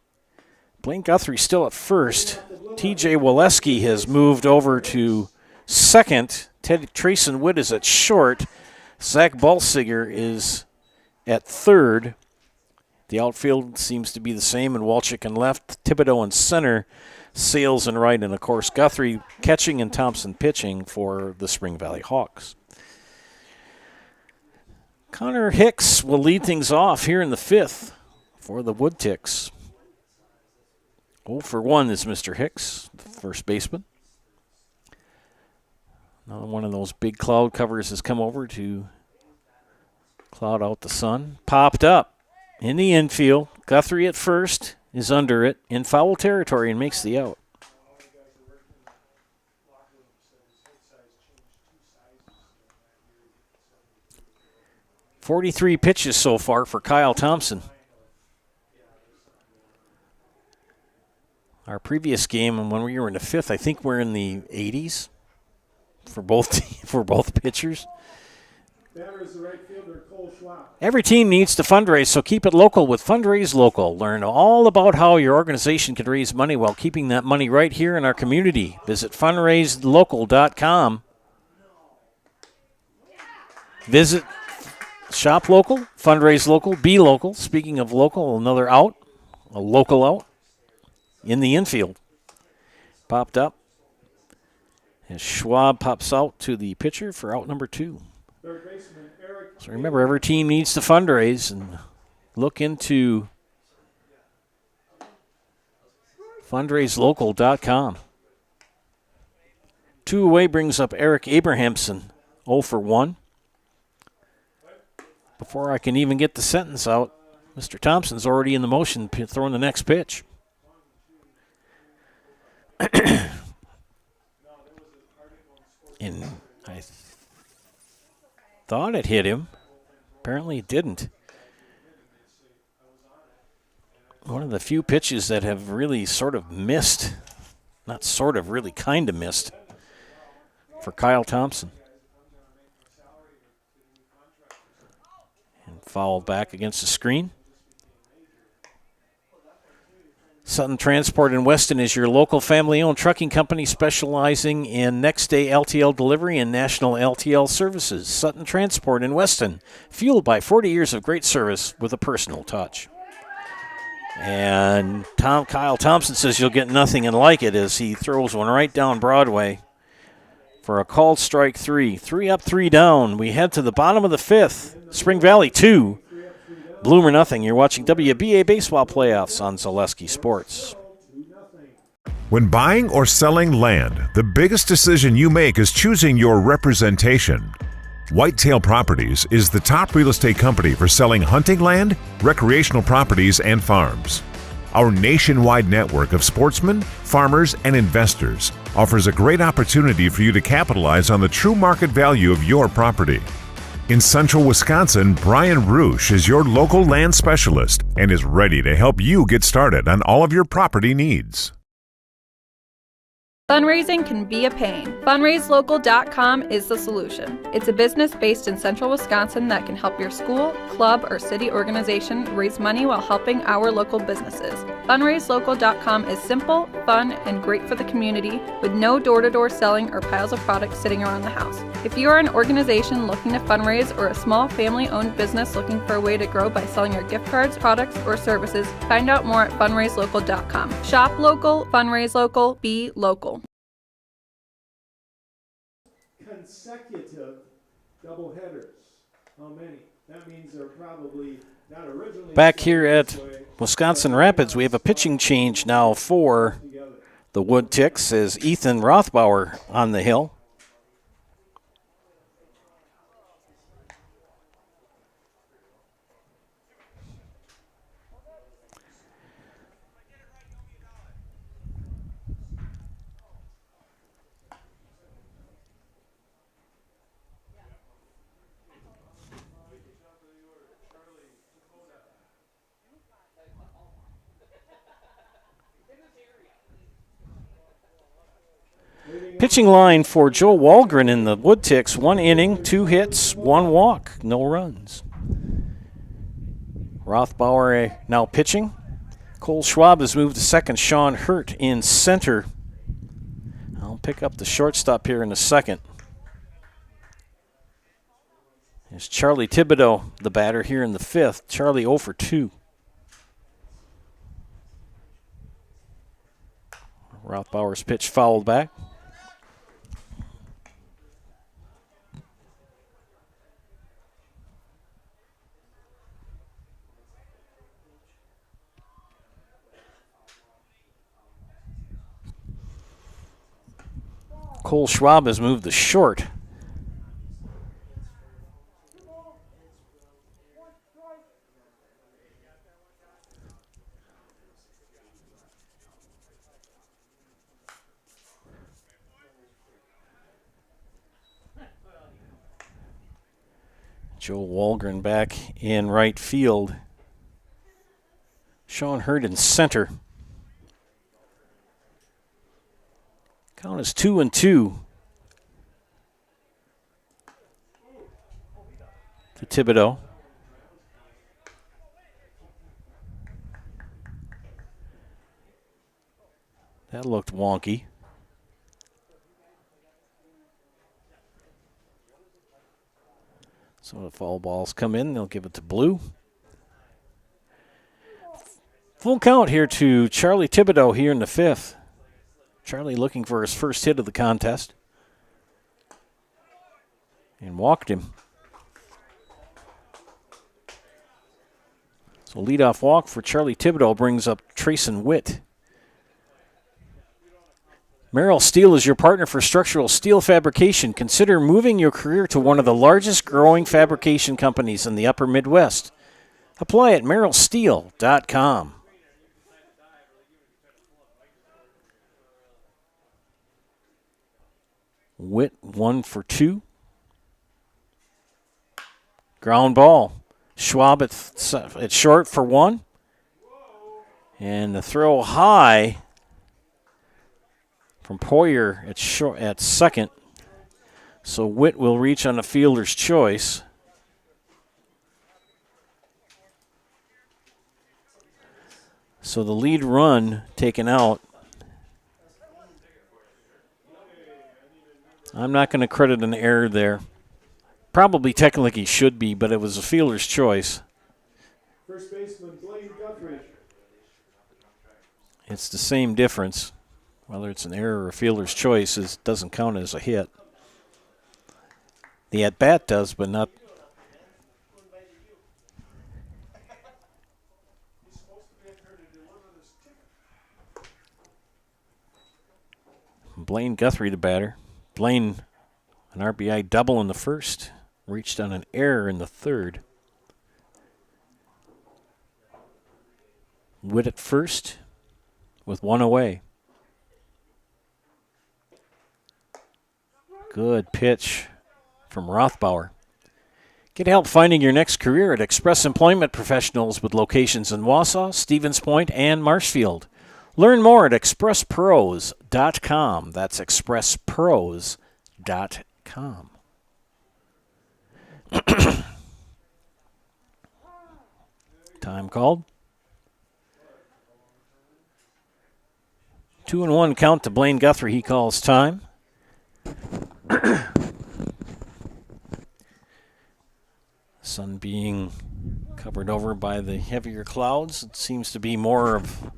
Blaine Guthrie still at first. T.J. Walensky has moved over to second. Trayson Wood is at short. Zach Balsiger is at third. The outfield seems to be the same, and Walczyk in left, Thibodeau in center, Sales in right, and of course Guthrie catching and Thompson pitching for the Spring Valley Hawks. Connor Hicks will lead things off here in the 5th for the Woodticks. 0 for 1 is Mr. Hicks, the first baseman. Another one of those big cloud covers has come over to cloud out the sun. Popped up in the infield. Guthrie at first is under it in foul territory and makes the out. 43 pitches so far for Kyle Thompson. Our previous game, when we were in the fifth, I think we're in the 80s for both pitchers. Every team needs to fundraise, so keep it local with Fundraise Local. Learn all about how your organization can raise money while keeping that money right here in our community. Visit fundraiselocal.com. Visit Shop Local, Fundraise Local, Be Local. Speaking of local, another out, a local out in the infield. Popped up. As Schwab pops out to the pitcher for out number 2. So remember, every team needs to fundraise and look into fundraiselocal.com. 2 away brings up Eric Abrahamson, 0 for 1. Before I can even get the sentence out, Mr. Thompson's already in the motion, throwing the next pitch. And I thought it hit him. Apparently it didn't. One of the few pitches that have really sort of missed. Not sort of, really kind of missed for Kyle Thompson. And fouled back against the screen. Sutton Transport in Weston is your local family-owned trucking company specializing in next-day LTL delivery and national LTL services. Sutton Transport in Weston, fueled by 40 years of great service with a personal touch. And Kyle Thompson says you'll get nothing and like it as he throws one right down Broadway for a called strike 3. 3 up, 3 down. We head to the bottom of the 5th. Spring Valley 2. Bloomer nothing. You're watching WBA Baseball Playoffs on Zaleski Sports. When buying or selling land, the biggest decision you make is choosing your representation. Whitetail Properties is the top real estate company for selling hunting land, recreational properties, and farms. Our nationwide network of sportsmen, farmers, and investors offers a great opportunity for you to capitalize on the true market value of your property. In central Wisconsin, Brian Roosh is your local land specialist and is ready to help you get started on all of your property needs. Fundraising can be a pain. FundraiseLocal.com is the solution. It's a business based in central Wisconsin that can help your school, club, or city organization raise money while helping our local businesses. FundraiseLocal.com is simple, fun, and great for the community with no door-to-door selling or piles of products sitting around the house. If you are an organization looking to fundraise or a small family-owned business looking for a way to grow by selling your gift cards, products, or services, find out more at FundraiseLocal.com. Shop local, fundraise local, be local. Consecutive doubleheaders. How many? That means they're probably not originally. Back here at Wisconsin Rapids, we have a pitching change now for the Woodticks as Ethan Rothbauer on the hill. Pitching line for Joe Walgren in the Woodticks, 1 inning, 2 hits, 1 walk, no runs. Rothbauer now pitching. Cole Schwab has moved to second. Sean Hurt in center. I'll pick up the shortstop here in a second. There's Charlie Thibodeau, the batter here in the 5th. Charlie 0 for 2. Rothbauer's pitch fouled back. Cole Schwab has moved to short. Joe Walgren back in right field. Sean Hurd in center. Count is 2-2. To Thibodeau. That looked wonky. So if all balls come in, they'll give it to Blue. Full count here to Charlie Thibodeau here in the fifth. Charlie looking for his first hit of the contest. And walked him. So leadoff walk for Charlie Thibodeau brings up Trayson Witt. Merrill Steel is your partner for structural steel fabrication. Consider moving your career to one of the largest growing fabrication companies in the upper Midwest. Apply at merrillsteel.com. Witt 1 for 2. Ground ball. Schwab at short for 1. And the throw high from Poyer at second. So Witt will reach on a fielder's choice. So the lead run taken out. I'm not going to credit an error there. Probably technically should be, but it was a fielder's choice. First baseman Blaine Guthrie. It's the same difference. Whether it's an error or a fielder's choice, it doesn't count as a hit. The at-bat does, but not. Blaine Guthrie, the batter. Blaine, an RBI double in the first. Reached on an error in the third. Witt at first with 1 away. Good pitch from Rothbauer. Get help finding your next career at Express Employment Professionals with locations in Wausau, Stevens Point, and Marshfield. Learn more at expresspros.com. That's expresspros.com. Time called. 2-1 count to Blaine Guthrie. He calls time. Sun being covered over by the heavier clouds. It seems to be more of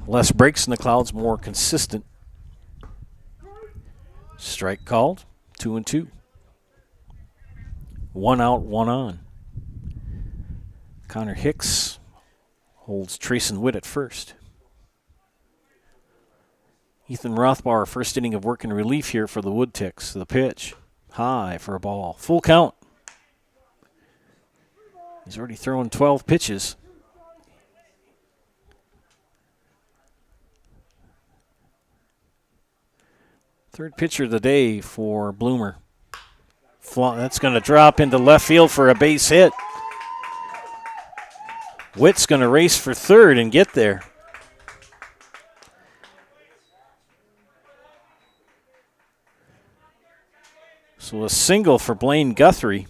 less breaks in the clouds, more consistent. Strike called. 2-2. 1 out, 1 on. Connor Hicks holds Trayson Witt at first. Ethan Rothbauer, first inning of work in relief here for the Woodticks. The pitch, high for a ball. Full count. He's already thrown 12 pitches. Third pitcher of the day for Bloomer. That's going to drop into left field for a base hit. Witt's going to race for third and get there. So a single for Blaine Guthrie.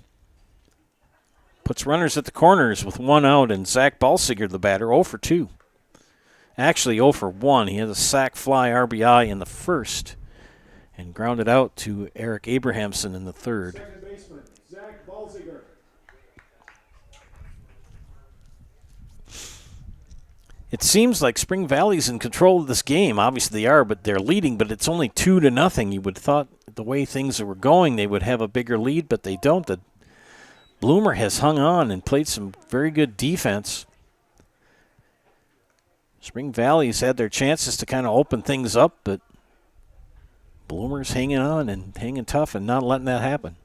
Puts runners at the corners with 1 out, and Zach Balsiger, the batter, 0 for 2. Actually 0 for 1. He had a sac fly RBI in the first and grounded out to Eric Abrahamson in the third. Second baseman Zach Balsiger. It seems like Spring Valley's in control of this game. Obviously they are, but they're leading, but it's only 2-0. You would have thought the way things were going they would have a bigger lead, but they don't. The Bloomer has hung on and played some very good defense. Spring Valley's had their chances to kind of open things up, but Bloomer's hanging on and hanging tough and not letting that happen.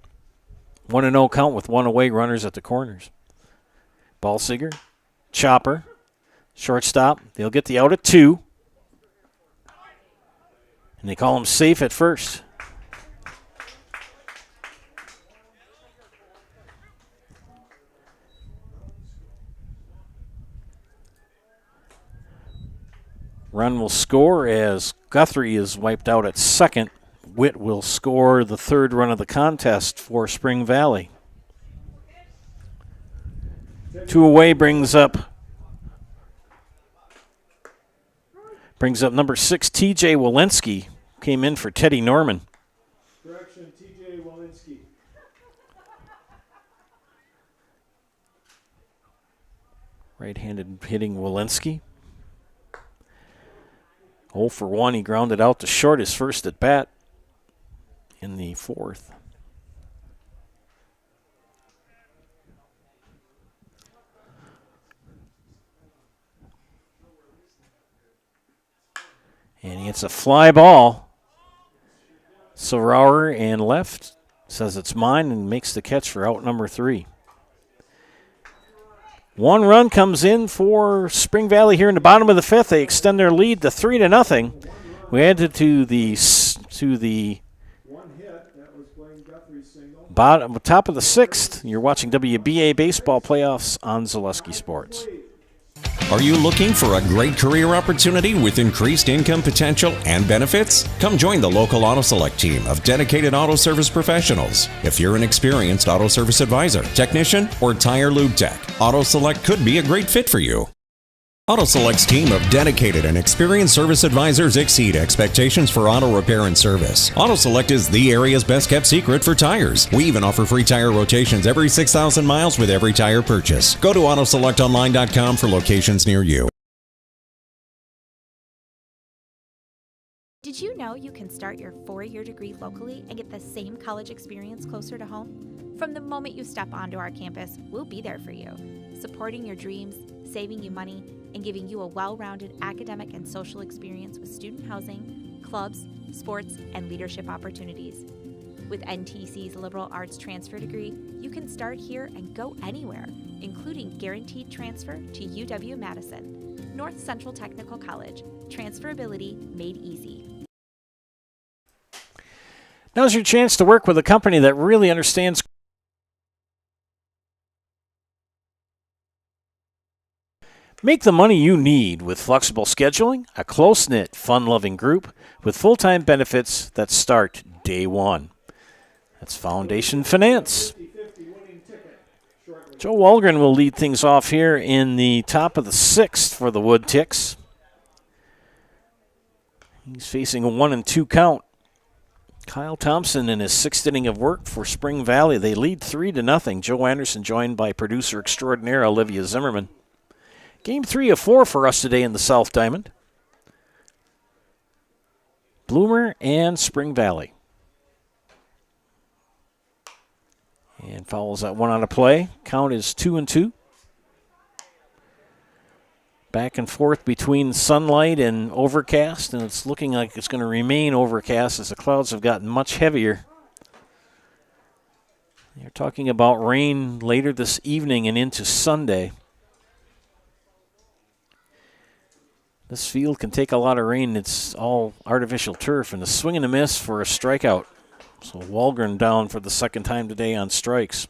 1-0 count with one away, runners at the corners. Ballsiger, Chopper, shortstop. They'll get the out at 2. And they call him safe at first. Run will score as Guthrie is wiped out at second. Witt will score the third run of the contest for Spring Valley. 2 away brings up number 6, T.J. Walensky. Came in for Teddy Norman. Correction, T.J. Walensky. Right-handed hitting Walensky. 0 for 1. He grounded out to short his first at bat in the 4th. And he hits a fly ball. Sauer and left says it's mine and makes the catch for out number 3. 1 run comes in for Spring Valley here in the bottom of the 5th. They extend their lead to 3-0. We added to the top of the 6th. You're watching WBA baseball playoffs on Zaleski Sports. Are you looking for a great career opportunity with increased income potential and benefits? Come join the local Auto Select team of dedicated auto service professionals. If you're an experienced auto service advisor, technician, or tire lube tech, Auto Select could be a great fit for you. Auto Select's team of dedicated and experienced service advisors exceed expectations for auto repair and service. Auto Select is the area's best kept secret for tires. We even offer free tire rotations every 6,000 miles with every tire purchase. Go to AutoSelectOnline.com for locations near you. Did you know you can start your 4-year degree locally and get the same college experience closer to home? From the moment you step onto our campus, we'll be there for you, supporting your dreams, saving you money, and giving you a well-rounded academic and social experience with student housing, clubs, sports, and leadership opportunities. With NTC's liberal arts transfer degree, you can start here and go anywhere, including guaranteed transfer to UW-Madison, North Central Technical College, transferability made easy. Now's your chance to work with a company that really understands. Make the money you need with flexible scheduling, a close-knit, fun-loving group with full-time benefits that start day one. That's Foundation Finance. Joe Walgren will lead things off here in the top of the 6th for the Woodticks. He's facing a 1-2 count. Kyle Thompson in his 6th inning of work for Spring Valley. They lead 3-0. Joe Anderson joined by producer extraordinaire Olivia Zimmerman. Game 3 of 4 for us today in the South Diamond. Bloomer and Spring Valley. And fouls that one out of play. Count is 2-2. Back and forth between sunlight and overcast, and it's looking like it's going to remain overcast as the clouds have gotten much heavier. They're talking about rain later this evening and into Sunday. This field can take a lot of rain. It's all artificial turf, and a swing and a miss for a strikeout. So Walgren down for the second time today on strikes.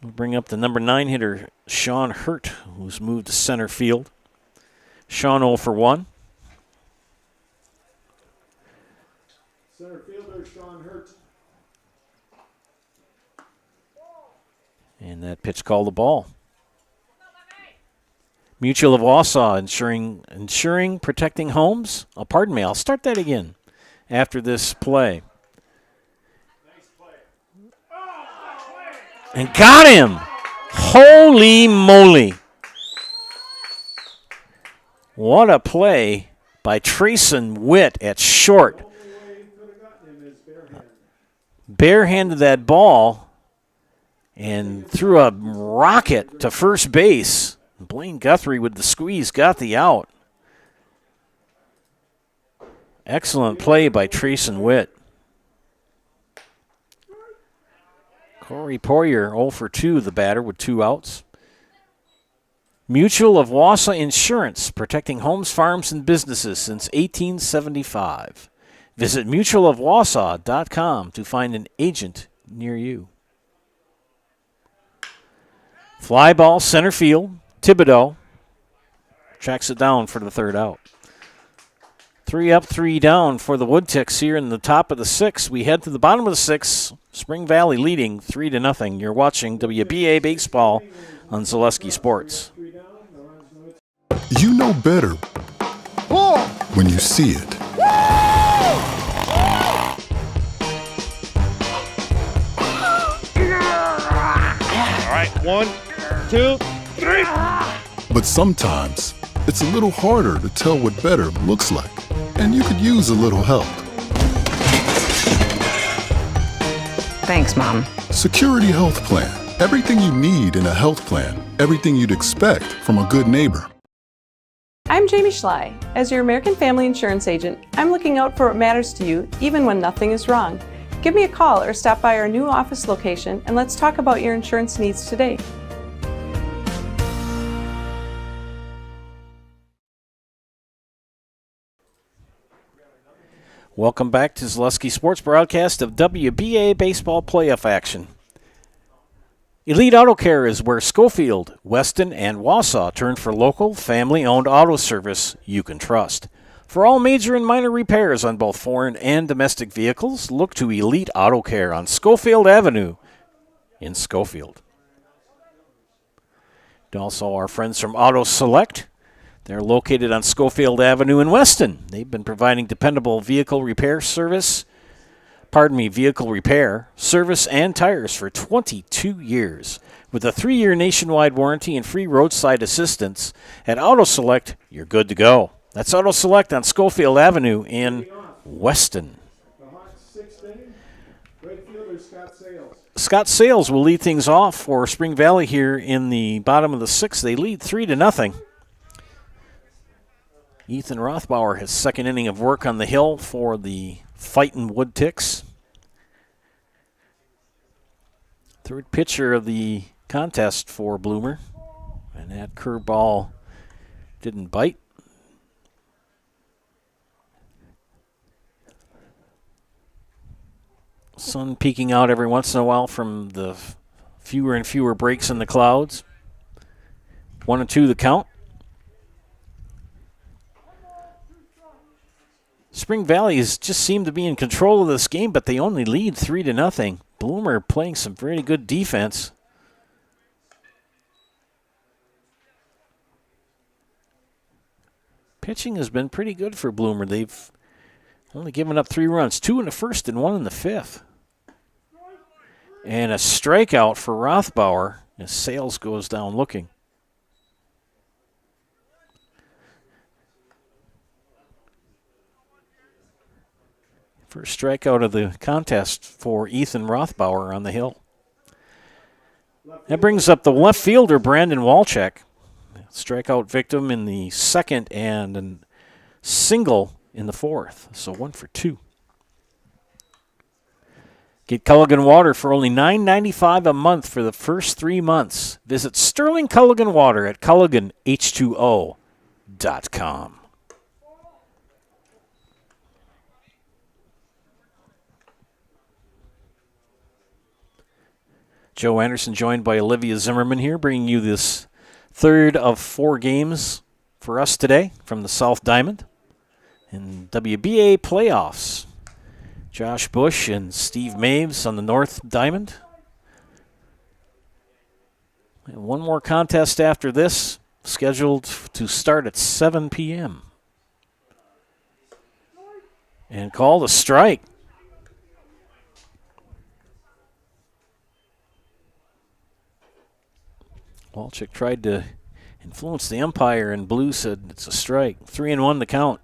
We'll bring up the number 9 hitter, Sean Hurt, who's moved to center field. Sean 0 for 1. Center fielder, Sean Hurt. And that pitch called the ball. Mutual of Wausau ensuring protecting homes. Oh, pardon me, I'll start that again after this play. And got him! Holy moly. What a play by Trayson Witt at short. Barehanded that ball and threw a rocket to first base. Blaine Guthrie with the squeeze got the out. Excellent play by Trayson Witt. Corey Poyer 0 for 2, the batter, with 2 outs. Mutual of Wausau Insurance, protecting homes, farms, and businesses since 1875. Visit mutualofwausau.com to find an agent near you. Fly ball center field. Thibodeau tracks it down for the 3rd out. 3 up, 3 down for the Woodticks here in the top of the 6th. We head to the bottom of the 6th. Spring Valley leading 3-0. You're watching WBA Baseball on Zaleski Sports. You know better when you see it. All right, 1, 2, 3. But sometimes it's a little harder to tell what better looks like, and you could use a little help. Thanks, Mom. Security Health Plan. Everything you need in a health plan. Everything you'd expect from a good neighbor. I'm Jamie Schley. As your American Family Insurance agent, I'm looking out for what matters to you, even when nothing is wrong. Give me a call or stop by our new office location, and let's talk about your insurance needs today. Welcome back to Zaleski Sports broadcast of WBA Baseball playoff action. Elite Auto Care is where Schofield, Weston, and Wausau turn for local, family-owned auto service you can trust. For all major and minor repairs on both foreign and domestic vehicles, look to Elite Auto Care on Schofield Avenue in Schofield. And also our friends from Auto Select. They're located on Schofield Avenue in Weston. They've been providing dependable vehicle repair, service and tires for 22 years. With a 3-year nationwide warranty and free roadside assistance, at Auto Select, you're good to go. That's Auto Select on Schofield Avenue in Weston. The Hawks 6th inning. Right fielder Scott Sales. Scott Sales will lead things off for Spring Valley here in the bottom of the 6th. They lead 3-0. Ethan Rothbauer, his 2nd inning of work on the hill for the Fightin' Woodticks. 3rd pitcher of the contest for Bloomer. And that curveball didn't bite. Sun peeking out every once in a while from the fewer and fewer breaks in the clouds. 1-2 the count. Spring Valley has just seemed to be in control of this game, but they only lead 3-0. Bloomer playing some very good defense. Pitching has been pretty good for Bloomer. They've only given up 3 runs, 2 in the 1st and 1 in the 5th. And a strikeout for Rothbauer as Sales goes down looking. First strikeout of the contest for Ethan Rothbauer on the hill. That brings up the left fielder, Brandon Walczak. Strikeout victim in the 2nd and a single in the 4th. So 1 for 2. Get Culligan Water for only $9.95 a month for the first 3 months. Visit Sterling Culligan Water at CulliganH2O.com. Joe Anderson joined by Olivia Zimmerman here, bringing you this 3rd of 4 games for us today from the South Diamond in WBA playoffs. Josh Bush and Steve Maves on the North Diamond. And one more contest after this, scheduled to start at 7 p.m. And called a strike. Walczak tried to influence the umpire, and Blue said it's a strike. 3-1 the count.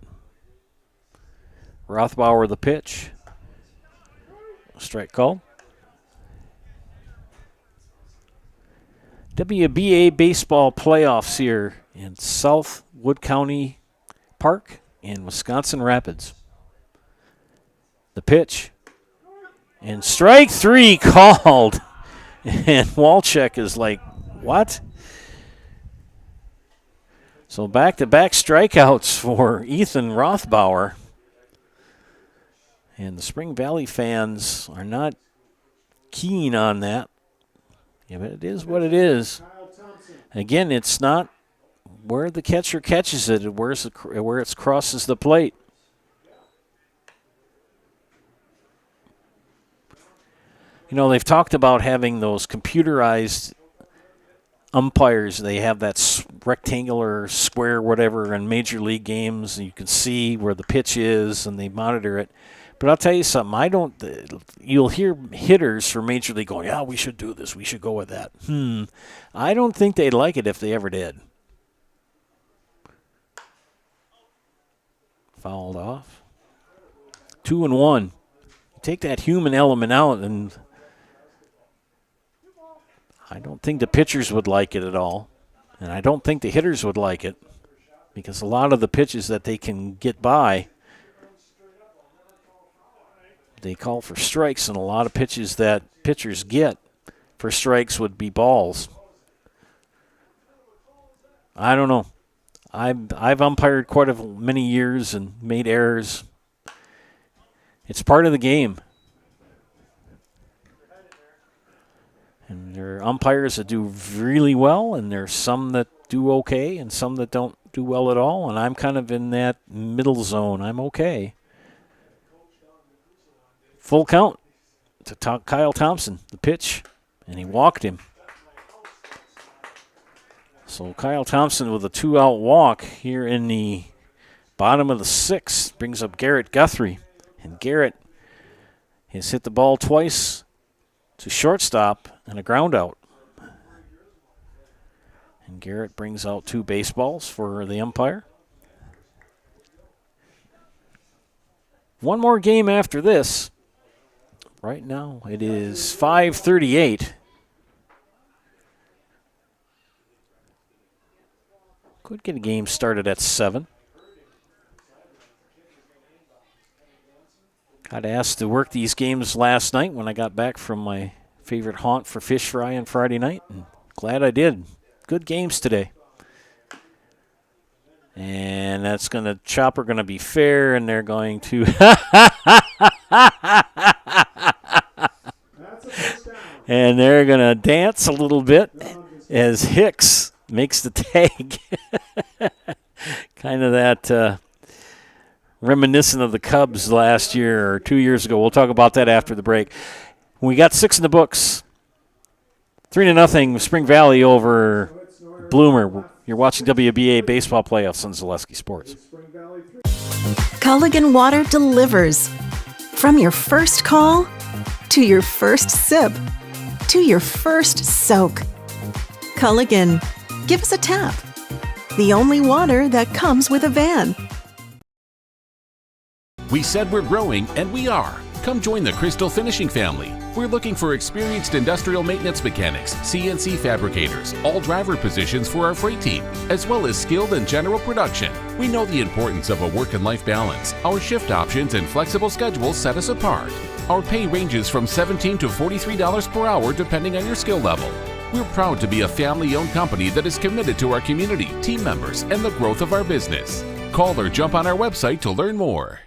Rothbauer the pitch. Strike called. WBA baseball playoffs here in South Wood County Park in Wisconsin Rapids. The pitch. And strike 3 called. And Walchek is like, what? So back-to-back strikeouts for Ethan Rothbauer. And the Spring Valley fans are not keen on that. Yeah, but it is what it is. Again, it's not where the catcher catches it, where it crosses the plate. You know, they've talked about having those computerized umpires. They have that rectangular, square, whatever, in Major League games. And you can see where the pitch is, and they monitor it. But I'll tell you something. You'll hear hitters from Major League going, yeah, we should do this. We should go with that. I don't think they'd like it if they ever did. Fouled off. 2-1. Take that human element out, and I don't think the pitchers would like it at all. And I don't think the hitters would like it, because a lot of the pitches that they can get by, they call for strikes, and a lot of pitches that pitchers get for strikes would be balls. I don't know. I've umpired quite many years and made errors. It's part of the game. And there are umpires that do really well, and there's some that do okay and some that don't do well at all, and I'm kind of in that middle zone. I'm okay. Full count to Kyle Thompson, the pitch, and he walked him. So Kyle Thompson with a 2-out walk here in the bottom of the 6th brings up Garrett Guthrie. And Garrett has hit the ball twice to shortstop and a ground out. And Garrett brings out 2 baseballs for the umpire. One more game after this. Right now it is 5:38. Could get a game started at 7. Got asked to work these games last night when I got back from my favorite haunt for fish fry on Friday night, and glad I did. Good games today. And that's Chopper gonna be fair, and they're going to and they're gonna dance a little bit as Hicks makes the tag. Kind of that reminiscent of the Cubs last year or 2 years ago. We'll talk about that after the break. We got 6 in the books. 3-0 Spring Valley over Bloomer. You're watching WBA Baseball Playoffs on Zaleski Sports. Culligan Water delivers. From your first call to your first sip to your first soak. Culligan, give us a tap. The only water that comes with a van. We said we're growing, and we are. Come join the Crystal Finishing family. We're looking for experienced industrial maintenance mechanics, CNC fabricators, all driver positions for our freight team, as well as skilled and general production. We know the importance of a work and life balance. Our shift options and flexible schedules set us apart. Our pay ranges from $17 to $43 per hour depending on your skill level. We're proud to be a family-owned company that is committed to our community, team members, and the growth of our business. Call or jump on our website to learn more.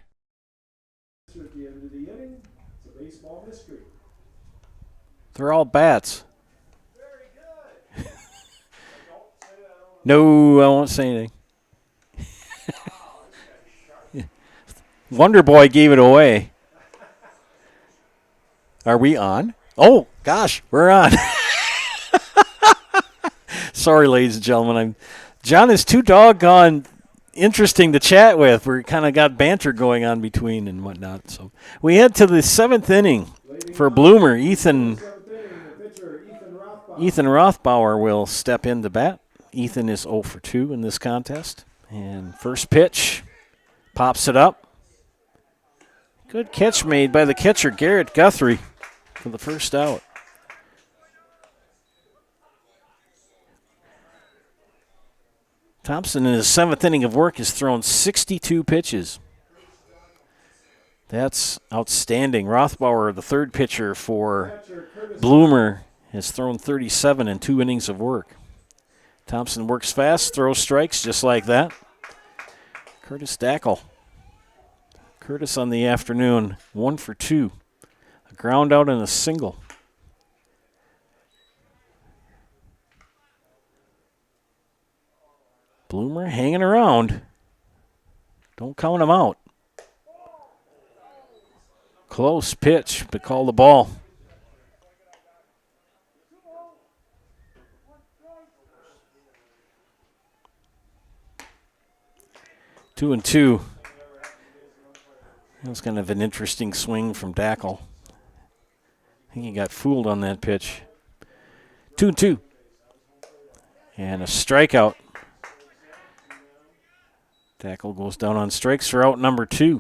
They're all bats. No, I won't say anything. Wonder Boy gave it away. Are we on? Oh, gosh, we're on. Sorry, ladies and gentlemen. John is too doggone interesting to chat with. We kind of got banter going on between and whatnot. So we head to the 7th inning for Bloomer. Ethan Rothbauer will step in to bat. Ethan is 0 for 2 in this contest. And first pitch, pops it up. Good catch made by the catcher, Garrett Guthrie, for the first out. Thompson in his 7th inning of work has thrown 62 pitches. That's outstanding. Rothbauer, the third pitcher for Bloomer, has thrown 37 in 2 innings of work. Thompson works fast, throws strikes just like that. Curtis Dackel. Curtis on the afternoon, 1 for 2. A ground out and a single. Bloomer hanging around. Don't count him out. Close pitch, but call the ball. Two and two. That was kind of an interesting swing from Dackel. I think he got fooled on that pitch. 2-2. And a strikeout. Dackel goes down on strikes for out number 2.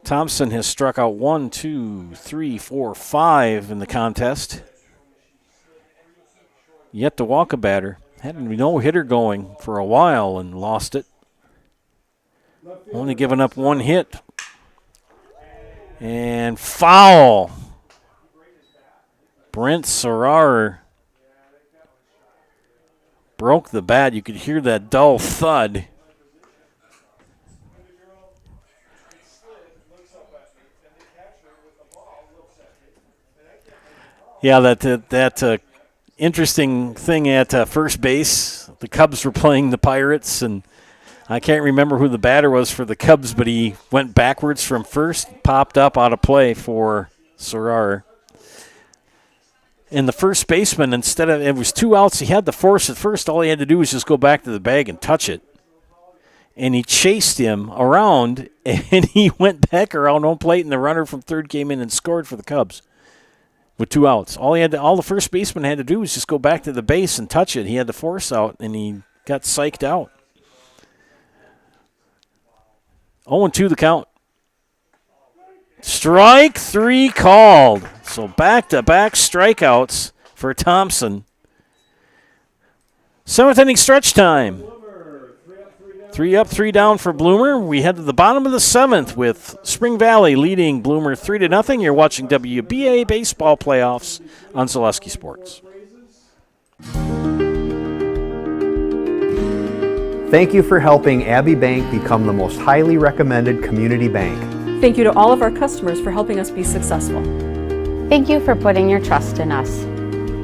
Thompson has struck out 1, 2, 3, 4, 5 in the contest. Yet to walk a batter. Had a no-hitter going for a while and lost it. Only given up 1 hit. And foul. Brent Sorar broke the bat. You could hear that dull thud. Yeah, that interesting thing at first base. The Cubs were playing the Pirates, and I can't remember who the batter was for the Cubs, but he went backwards from first, popped up out of play for Sorar. And the first baseman, instead of, it was 2 outs, he had the force at first. All he had to do was just go back to the bag and touch it. And he chased him around, and he went back around home plate, and the runner from third came in and scored for the Cubs with 2 outs. All the first baseman had to do was just go back to the base and touch it. He had the force out, and he got psyched out. 0-2 the count. Strike 3 called. So back-to-back strikeouts for Thompson. 7th inning stretch time. 3 up, 3 down for Bloomer. We head to the bottom of the 7th with Spring Valley leading Bloomer 3-0. You're watching WBA baseball playoffs on Zaleski Sports. Thank you for helping Abbey Bank become the most highly recommended community bank. Thank you to all of our customers for helping us be successful. Thank you for putting your trust in us.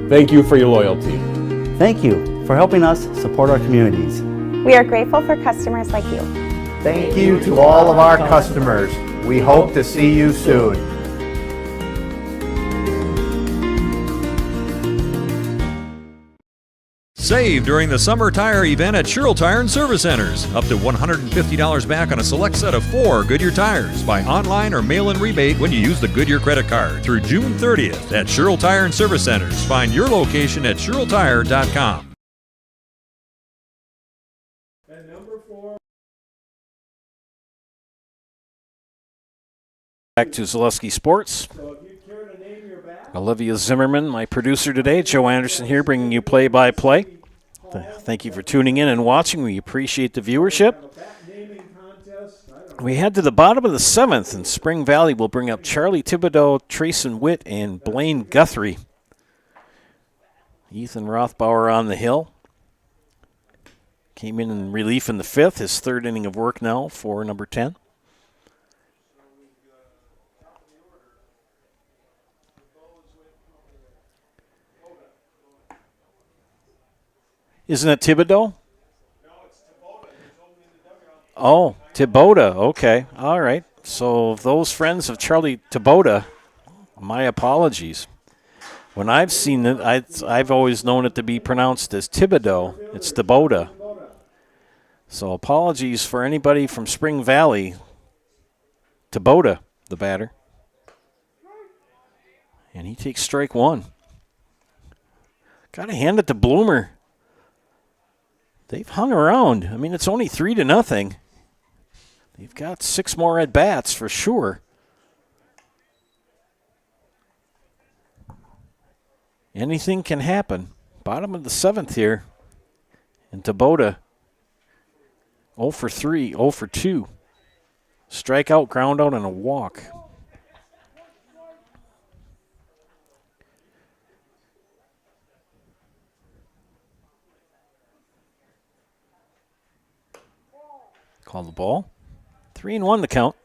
Thank you for your loyalty. Thank you for helping us support our communities. We are grateful for customers like you. Thank you to all of our customers. We hope to see you soon. Save during the summer tire event at Sherrill Tire and Service Centers. Up to $150 back on a select set of 4 Goodyear tires. Buy online or mail-in rebate when you use the Goodyear credit card through June 30th at Sherrill Tire and Service Centers. Find your location at SherrillTire.com. And number 4. Back to Zaleski Sports. Olivia Zimmerman, my producer today. Joe Anderson here, bringing you play-by-play. Thank you for tuning in and watching. We appreciate the viewership. We head to the bottom of the 7th, and Spring Valley will bring up Charlie Thibodeau, Trayson Witt, and Blaine Guthrie. Ethan Rothbauer on the hill. Came in relief in the 5th, his 3rd inning of work now for number 10. Isn't it Thibodeau? No, it's Taboda. Oh, Taboda. Okay. All right. So those friends of Charlie Taboda, my apologies. When I've seen it, I've always known it to be pronounced as Thibodeau. It's Taboda. So apologies for anybody from Spring Valley. Taboda, the batter. And he takes strike 1. Got to hand it to Bloomer. They've hung around. I mean, it's only 3-0. They've got 6 more at-bats for sure. Anything can happen. Bottom of the 7th here. And Taboda 0 for 3, 0 for 2. Strikeout, ground out, and a walk. Call the ball. 3-1 the count.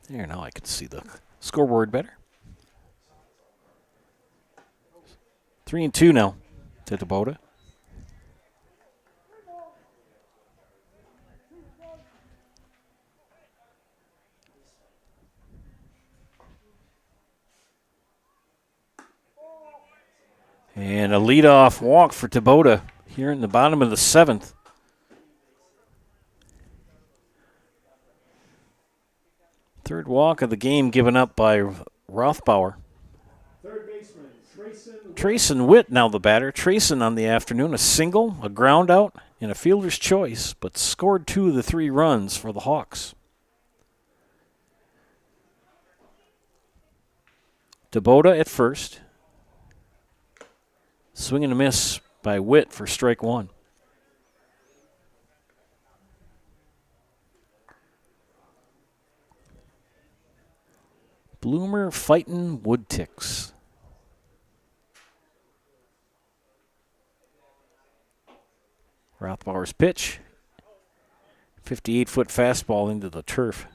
There, now I can see the scoreboard better. 3-2 now to Dabota. And a leadoff walk for Dabota here in the bottom of the 7th. Third walk of the game given up by Rothbauer. Third baseman, Trayson Witt now the batter. Trayson on the afternoon, a single, a ground out, and a fielder's choice, but scored 2 of the 3 runs for the Hawks. Dabota at first. Swing and a miss by Witt for strike 1. Bloomer fighting Woodticks. Rothbauer's pitch. 58-foot fastball into the turf.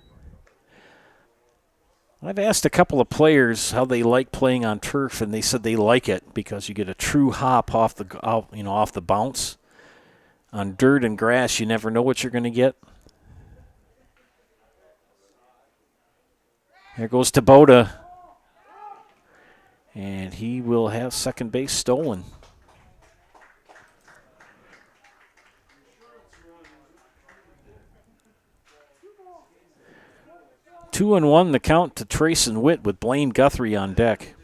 I've asked a couple of players how they like playing on turf, and they said they like it because you get a true hop off the bounce. On dirt and grass, you never know what you're going to get. There goes Dabota, and he will have second base stolen. Two and one the count to Trayson Witt with Blaine Guthrie on deck.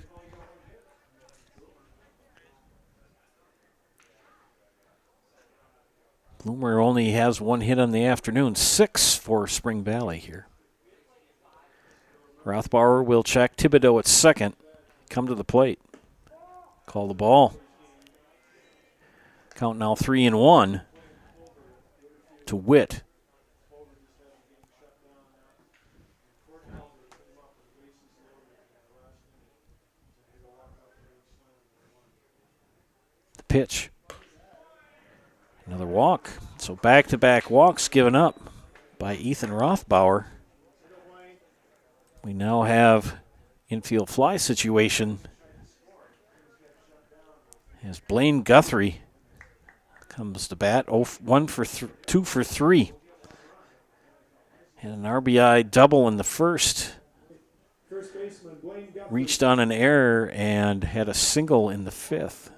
Bloomer only has 1 hit on the afternoon, 6 for Spring Valley here. Rothbauer will check. Thibodeau at second. Come to the plate. Call the ball. Count now 3-1 to Witt. The pitch. Another walk. So back-to-back walks given up by Ethan Rothbauer. We now have infield fly situation as Blaine Guthrie comes to bat. 2 for 3. And an RBI double in the first. Reached on an error and had a single in the 5th.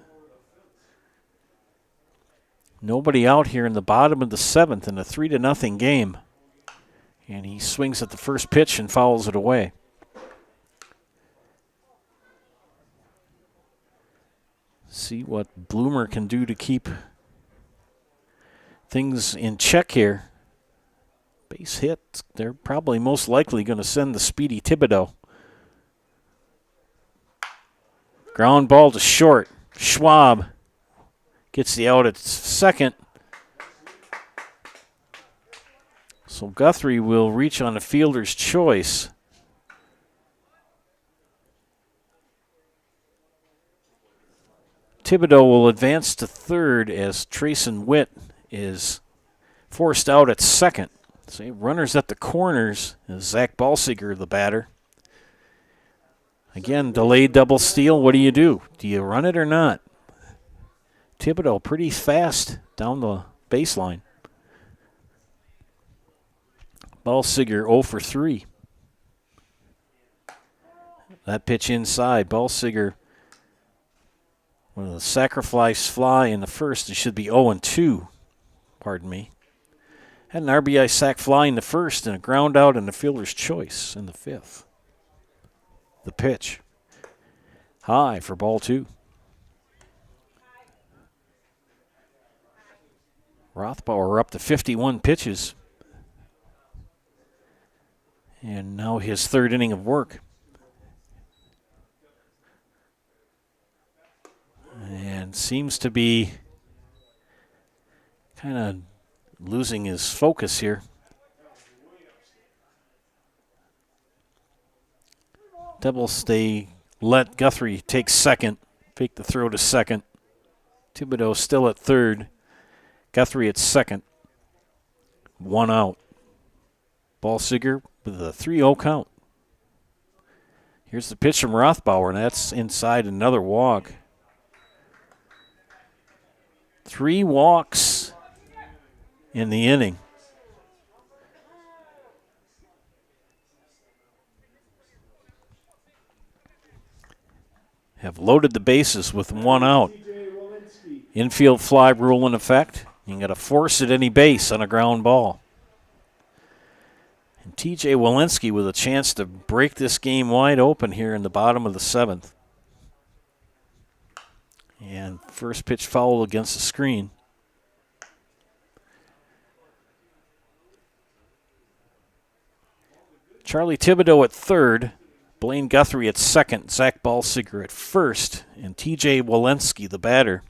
Nobody out here in the bottom of the 7th in a 3-0 game. And he swings at the first pitch and fouls it away. See what Bloomer can do to keep things in check here. Base hit. They're probably most likely going to send the speedy Thibodeau. Ground ball to short. Schwab gets the out at second. So Guthrie will reach on a fielder's choice. Thibodeau will advance to third as Trayson Witt is forced out at second. So runners at the corners is Zach Balsiger, the batter. Again, delayed double steal. What do? Do you run it or not? Thibodeau pretty fast down the baseline. Balsiger 0 for 3. That pitch inside. Balsiger with a sacrifice fly in the first. It should be 0-2. Pardon me. Had an RBI sac fly in the first and a ground out and a fielder's choice in the 5th. The pitch. High for ball 2. Rothbauer up to 51 pitches. And now his 3rd inning of work. And seems to be kind of losing his focus here. Devils, they let Guthrie take second, fake the throw to second. Thibodeau still at third. Guthrie at second. 1 out. Ballsiger with a 3-0 count. Here's the pitch from Rothbauer, and that's inside, another walk. 3 walks in the inning. Have loaded the bases with 1 out. Infield fly rule in effect. You got to force at any base on a ground ball. And T.J. Walensky with a chance to break this game wide open here in the bottom of the 7th. And first pitch foul against the screen. Charlie Thibodeau at third. Blaine Guthrie at second. Zach Ballsiger at first. And T.J. Walensky, the batter.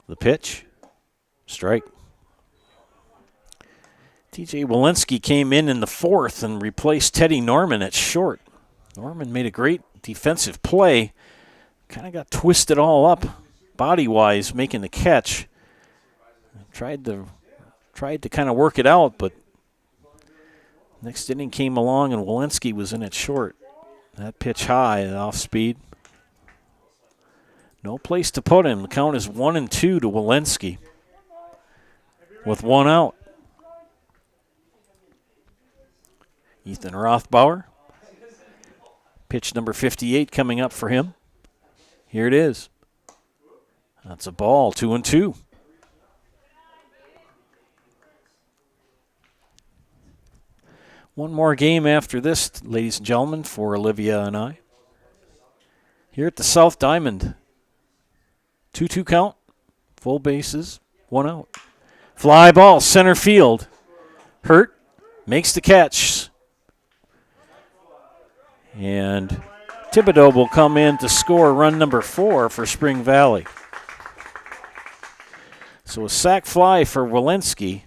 The pitch, strike. T.J. Walensky came in the 4th and replaced Teddy Norman at short. Norman made a great defensive play. Kind of got twisted all up body-wise making the catch. Tried to kind of work it out, but next inning came along and Walensky was in at short. That pitch high and off speed. No place to put him. The count is 1-2 to Walensky with 1 out. Ethan Rothbauer. Pitch number 58 coming up for him. Here it is. That's a ball, 2-2. One more game after this, ladies and gentlemen, for Olivia and I. Here at the South Diamond. 2-2 count, full bases, 1 out. Fly ball, center field. Hurt, makes the catch. And Thibodeau will come in to score run number 4 for Spring Valley. So a sac fly for Walensky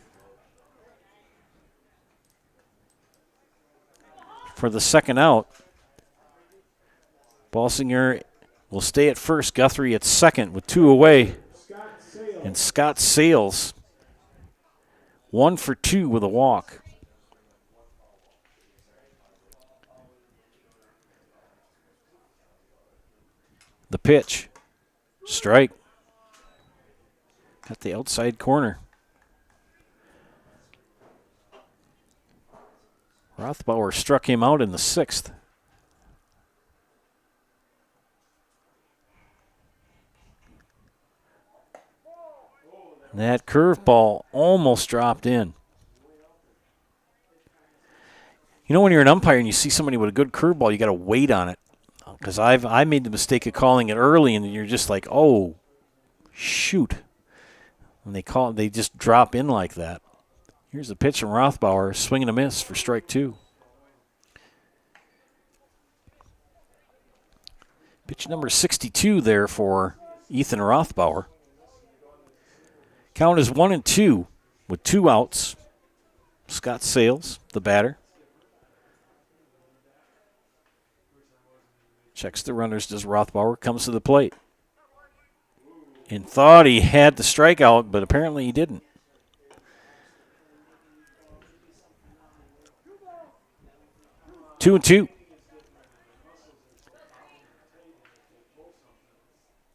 for the second out. Ballsinger will stay at first. Guthrie at second with 2 away. And Scott Sales 1 for 2 with a walk. The pitch. Strike. Got the outside corner. Rothbauer struck him out in the 6th. That curveball almost dropped in. You know, when you're an umpire and you see somebody with a good curveball, you got to wait on it. Because I made the mistake of calling it early, and you're just like, oh, shoot. And they just drop in like that. Here's the pitch from Rothbauer, swing and a miss for strike 2. Pitch number 62 there for Ethan Rothbauer. Count is 1-2 with 2 outs. Scott Sales, the batter. Checks the runners, does Rothbauer, comes to the plate. And thought he had the strikeout, but apparently he didn't. 2-2.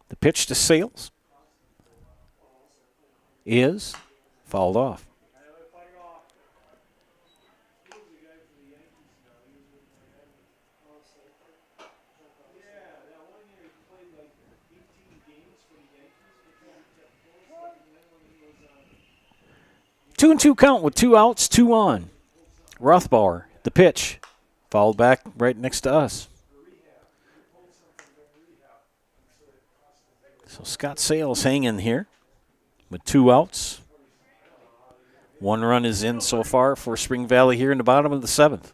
The pitch to Sales is fouled off. Two and two count with 2 outs, 2 on. Rothbauer, the pitch, fouled back right next to us. So Scott Sales hanging here with 2 outs. 1 run is in so far for Spring Valley here in the bottom of the 7th.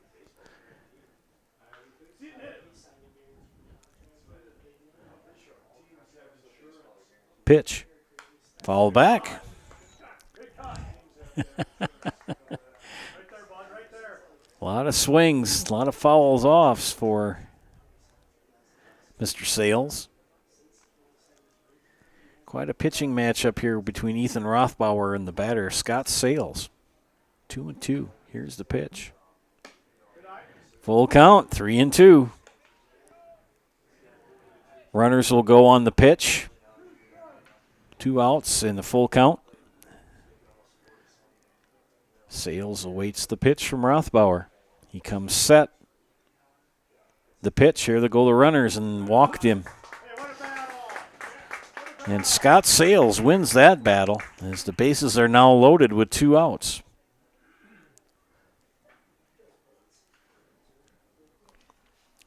pitch. Foul back. A lot of swings, a lot of fouls offs for Mr. Sales. Quite a pitching matchup here between Ethan Rothbauer and the batter, Scott Sales. 2-2. Here's the pitch. Full count, 3-2. Runners will go on the pitch. 2 outs in the full count. Sales awaits the pitch from Rothbauer. He comes set. The pitch, here they go the runners, and walked him. And Scott Sales wins that battle as the bases are now loaded with 2 outs.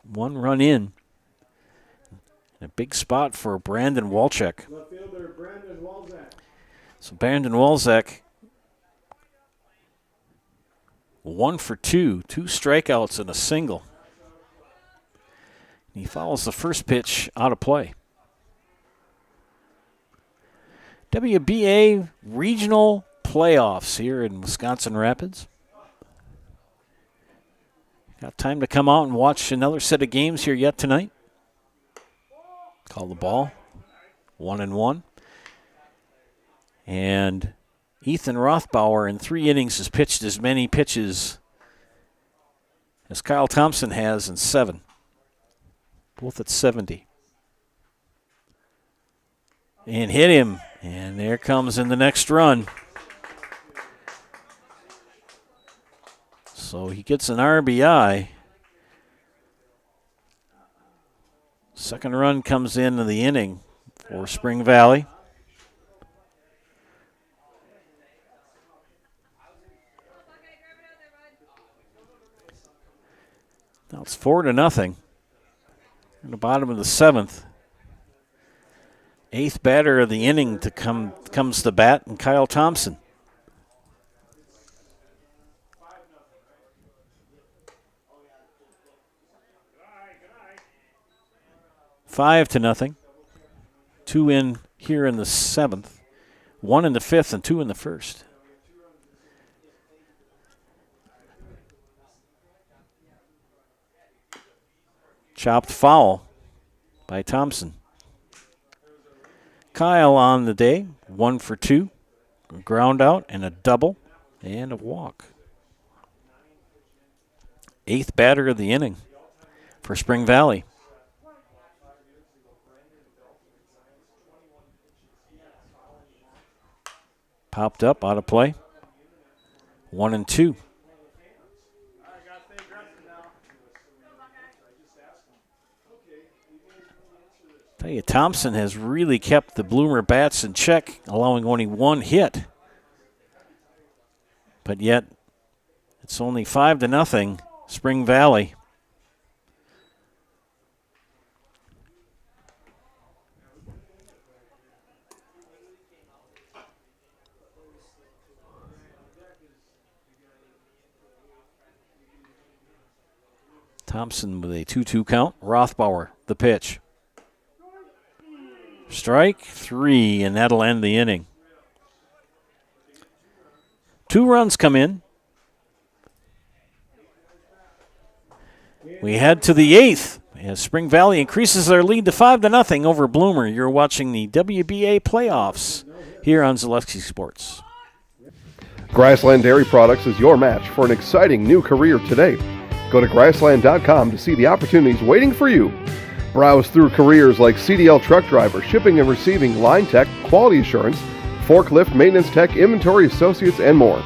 One run in. A big spot for Brandon Walczak. Left fielder Brandon Walczak. So Brandon Walczak, 1 for 2, 2 strikeouts and a single. He fouls the first pitch out of play. WBA regional playoffs here in Wisconsin Rapids. Got time to come out and watch another set of games here yet tonight. Call the ball, 1-1. And Ethan Rothbauer in 3 innings has pitched as many pitches as Kyle Thompson has in 7. Both at 70. And hit him. And there comes in the next run. So he gets an RBI. Second run comes in the inning for Spring Valley. Now it's 4-0. In the bottom of the 7th. 8th batter of the inning comes to bat, and Kyle Thompson. Five to nothing. 2 in here in the 7th. 1 in the 5th and 2 in the 1st. Chopped foul by Thompson. Kyle on the day, 1 for 2. A ground out and a double and a walk. 8th batter of the inning for Spring Valley. Popped up, out of play. 1-2. Tell you, Thompson has really kept the Bloomer bats in check, allowing only 1 hit. But yet, it's only 5-0, Spring Valley. Thompson with a 2-2 count. Rothbauer, the pitch. Strike 3, and that'll end the inning. 2 runs come in. We head to the 8th as Spring Valley increases their lead to 5-0 over Bloomer. You're watching the WBA playoffs here on Zaleski Sports. Grassland Dairy Products is your match for an exciting new career today. Go to grassland.com to see the opportunities waiting for you. Browse through careers like CDL truck driver, shipping and receiving, line tech, quality assurance, forklift, maintenance tech, inventory associates, and more.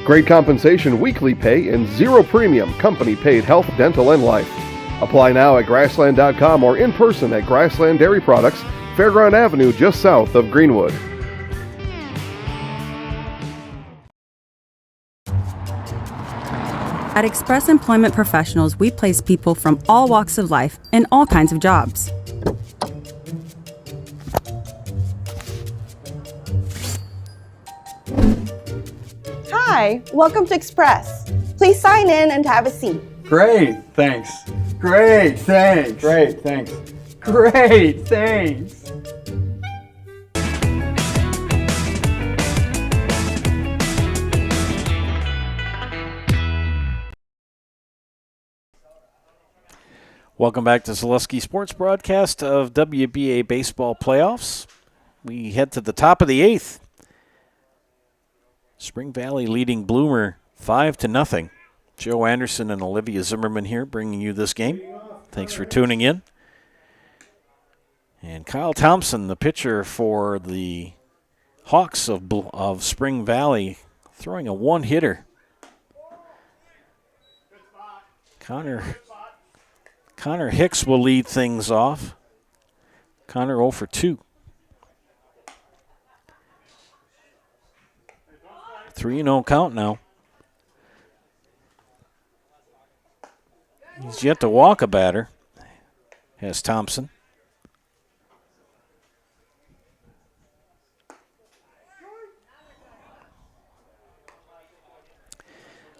Great compensation, weekly pay, and 0 premium company paid health, dental, and life. Apply now at grassland.com or in person at Grassland Dairy Products, Fairground Avenue, just south of Greenwood. At Express Employment Professionals, we place people from all walks of life in all kinds of jobs. Hi, welcome to Express. Please sign in and have a seat. Great, thanks. Great, thanks. Great, thanks. Great, thanks. Welcome back to Zaleski Sports broadcast of WBA baseball playoffs. We head to the top of the 8th. Spring Valley leading Bloomer 5-0. Joe Anderson and Olivia Zimmerman here bringing you this game. Thanks for tuning in. And Kyle Thompson, the pitcher for the Hawks of Spring Valley, throwing a one-hitter. Connor Hicks will lead things off. Connor 0 for 2. 3-0 count now. He's yet to walk a batter, has Thompson.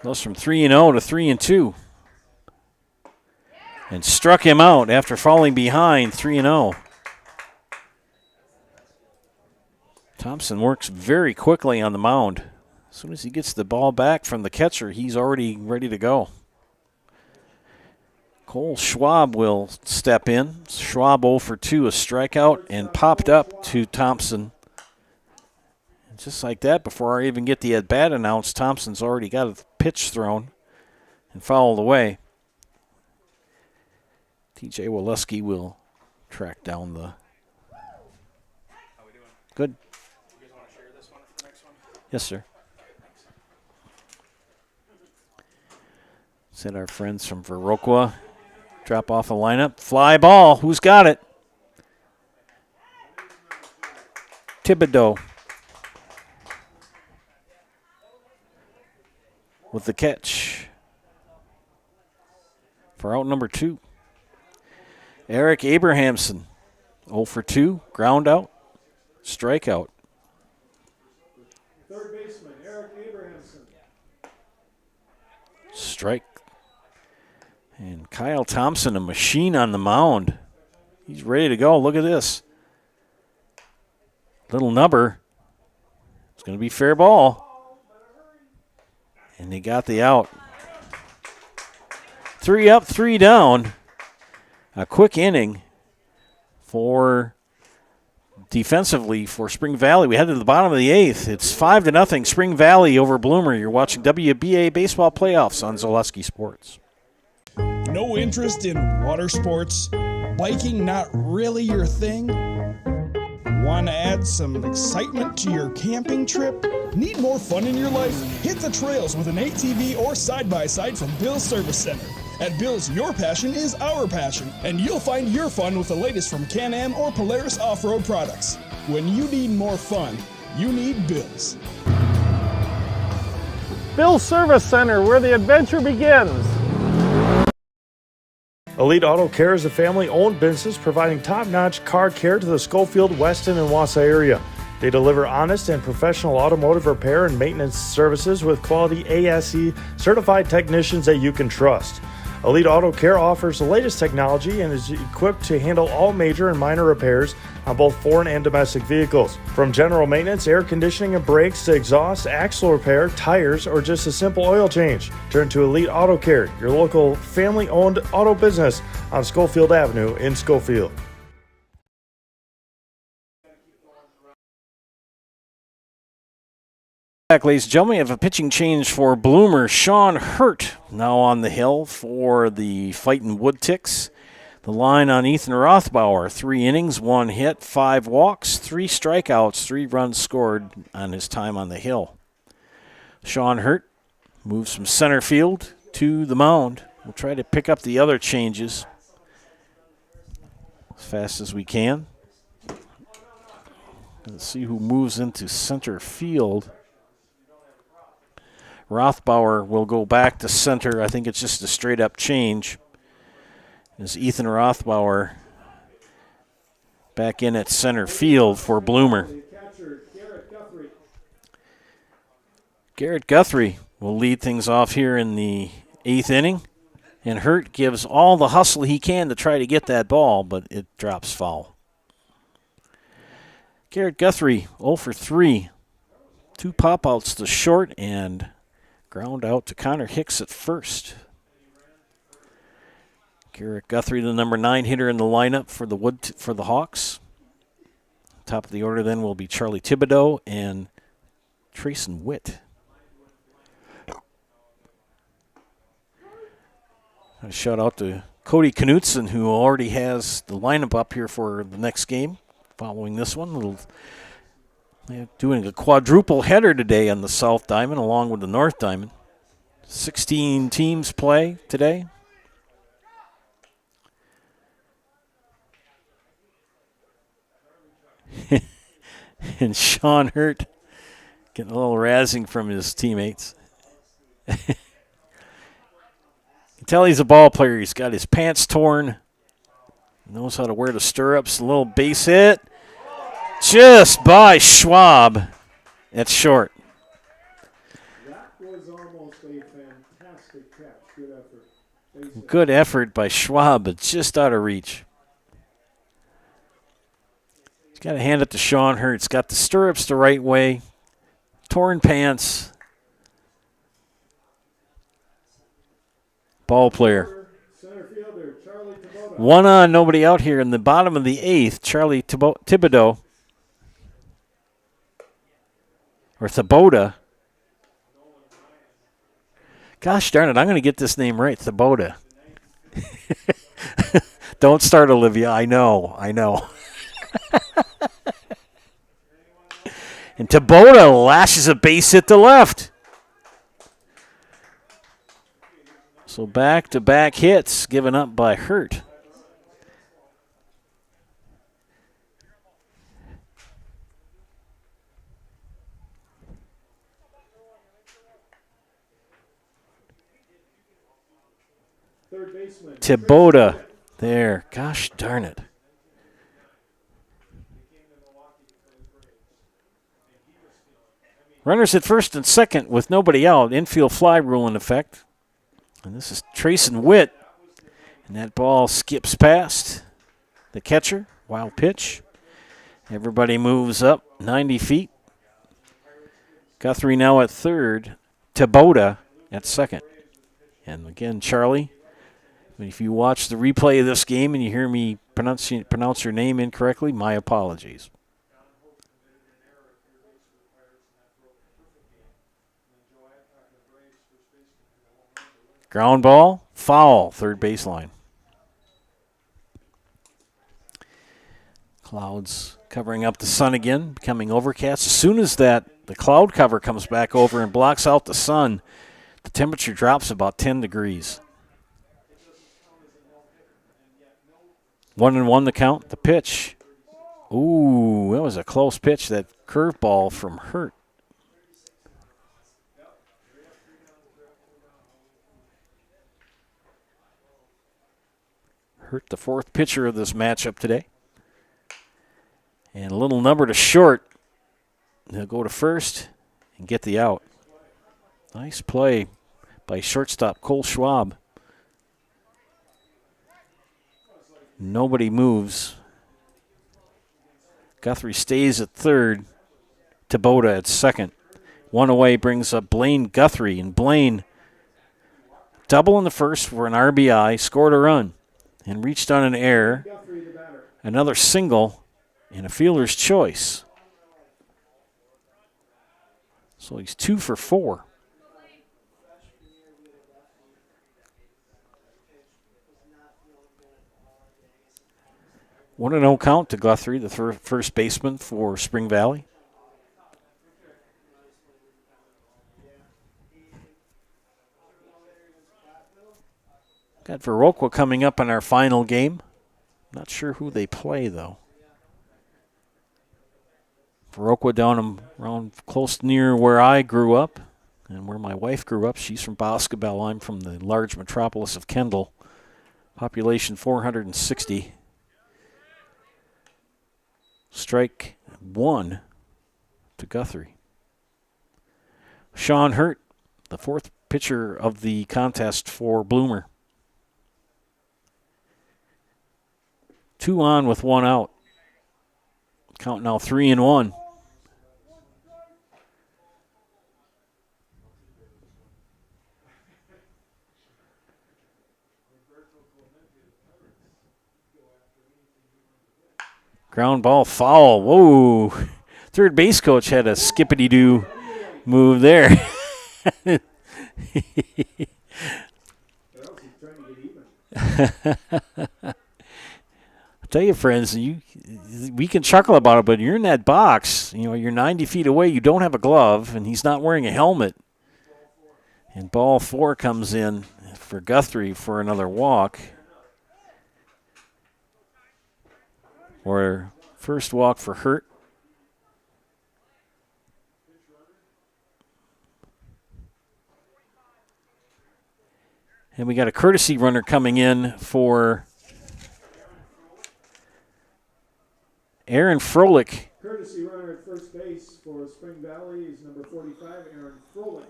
Goes from 3-0 to 3-2. And struck him out after falling behind 3-0. Thompson works very quickly on the mound. As soon as he gets the ball back from the catcher, he's already ready to go. Cole Schwab will step in. Schwab 0 for 2, a strikeout, and popped up to Thompson. And just like that, before I even get the at-bat announced, Thompson's already got a pitch thrown and fouled away. TJ Waleski will track down the... Good. You guys want to share this one for the next one? Yes, sir. Said our friends from Viroqua drop off a lineup. Fly ball. Who's got it? Thibodeau with the catch for out number 2. Eric Abrahamson, 0 for 2, ground out, strikeout. Third baseman, Eric Abrahamson. Strike. And Kyle Thompson, a machine on the mound. He's ready to go. Look at this. Little nubber. It's going to be fair ball. And they got the out. 3 up, 3 down. A quick inning for defensively for Spring Valley. We head to the bottom of the 8th. It's 5-0 Spring Valley over Bloomer. You're watching WBA baseball playoffs on Zaleski Sports. No interest in water sports? Biking not really your thing? Want to add some excitement to your camping trip? Need more fun in your life? Hit the trails with an ATV or side-by-side from Bill's Service Center. At Bill's, your passion is our passion, and you'll find your fun with the latest from Can-Am or Polaris off-road products. When you need more fun, you need Bill's. Bill's Service Center, where the adventure begins. Elite Auto Care is a family-owned business providing top-notch car care to the Schofield, Weston, and Wausau area. They deliver honest and professional automotive repair and maintenance services with quality ASE certified technicians that you can trust. Elite Auto Care offers the latest technology and is equipped to handle all major and minor repairs on both foreign and domestic vehicles. From general maintenance, air conditioning and brakes to exhaust, axle repair, tires, or just a simple oil change. Turn to Elite Auto Care, your local family-owned auto business on Schofield Avenue in Schofield. Back, ladies and gentlemen, we have a pitching change for Bloomer. Sean Hurt now on the hill for the Fightin' Woodticks. The line on Ethan Rothbauer, 3 innings, 1 hit, 5 walks, 3 strikeouts, 3 runs scored on his time on the hill. Sean Hurt moves from center field to the mound. We'll try to pick up the other changes as fast as we can. Let's see who moves into center field. Rothbauer will go back to center. I think it's just a straight-up change. As Ethan Rothbauer back in at center field for Bloomer. Garrett Guthrie will lead things off here in the 8th inning. And Hurt gives all the hustle he can to try to get that ball, but it drops foul. Garrett Guthrie, 0 for 3. 2 pop-outs to short and ground out to Connor Hicks at first. Garrett Guthrie, the number 9 hitter in the lineup for the Hawks. Top of the order then will be Charlie Thibodeau and Trayson Witt. A shout out to Cody Knutson, who already has the lineup up here for the next game. Following this one, they're doing a quadruple header today on the South Diamond along with the North Diamond. 16 teams play today. And Sean Hurt getting a little razzing from his teammates. You can tell he's a ball player. He's got his pants torn. Knows how to wear the stirrups. A little base hit. Just by Schwab. That's short. That was almost a fantastic catch. Good effort. Good effort by Schwab, but just out of reach. He's got to hand it to Sean Hurt. He's got the stirrups the right way. Torn pants. Ball player. Center fielder, Charlie Thibodeau. 1 on, nobody out here. In the bottom of the 8th, Charlie Thibodeau. Or Thibodeau. Gosh darn it, I'm going to get this name right, Thibodeau. Don't start, Olivia. I know. And Thibodeau lashes a base hit to left. So back-to-back hits given up by Hurt. Third baseman. Thibodeau there. Gosh darn it. Runners at first and second with nobody out. Infield fly rule in effect. And this is Trayson Witt. And that ball skips past the catcher. Wild pitch. Everybody moves up 90 feet. Guthrie now at third. Thibodeau at second. And again, Charlie, if you watch the replay of this game and you hear me pronounce your name incorrectly, my apologies. Ground ball, foul, third baseline. Clouds covering up the sun again, becoming overcast. As soon as the cloud cover comes back over and blocks out the sun, the temperature drops about 10 degrees. 1-1 the count. The pitch. Ooh, that was a close pitch. That curveball from Hurt. Hurt, the fourth pitcher of this matchup today. And a little number to short. He'll go to first and get the out. Nice play by shortstop Cole Schwab. Nobody moves. Guthrie stays at third. Thibodeau at second. One away brings up Blaine Guthrie. And Blaine, double in the first for an RBI, scored a run, and reached on an error. Another single and a fielder's choice. So he's 2 for 4. One and no count to Guthrie, the first baseman for Spring Valley. Got Viroqua coming up in our final game. Not sure who they play, though. Viroqua down around close near where I grew up and where my wife grew up. She's from Boscobel. I'm from the large metropolis of Kendall. Population 460. Strike 1 to Guthrie. Sean Hurt, the fourth pitcher of the contest for Bloomer. 2 on with 1 out. Count now 3-1. Ground ball foul. Whoa. Third base coach had a skippity-doo move there. I tell you, friends, we can chuckle about it, but you're in that box. You know, you're 90 feet away. You don't have a glove, and he's not wearing a helmet. And ball 4 comes in for Guthrie for another walk. Or first walk for Hurt. And we got a courtesy runner coming in for Aaron Froelich. Courtesy runner at first base for Spring Valley is number 45, Aaron Froelich.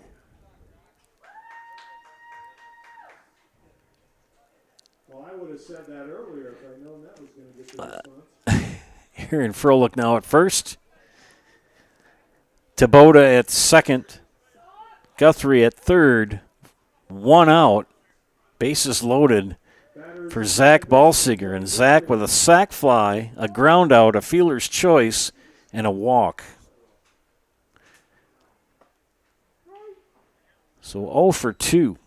Well, I would have said that earlier if I'd known that was going to get the response. Aaron Froelich now at first. Taboda at second. Guthrie at third. 1 out. Bases loaded for Zach Balsiger. And Zach with a sac fly, a ground out, a fielder's choice, and a walk. So 0 for 2.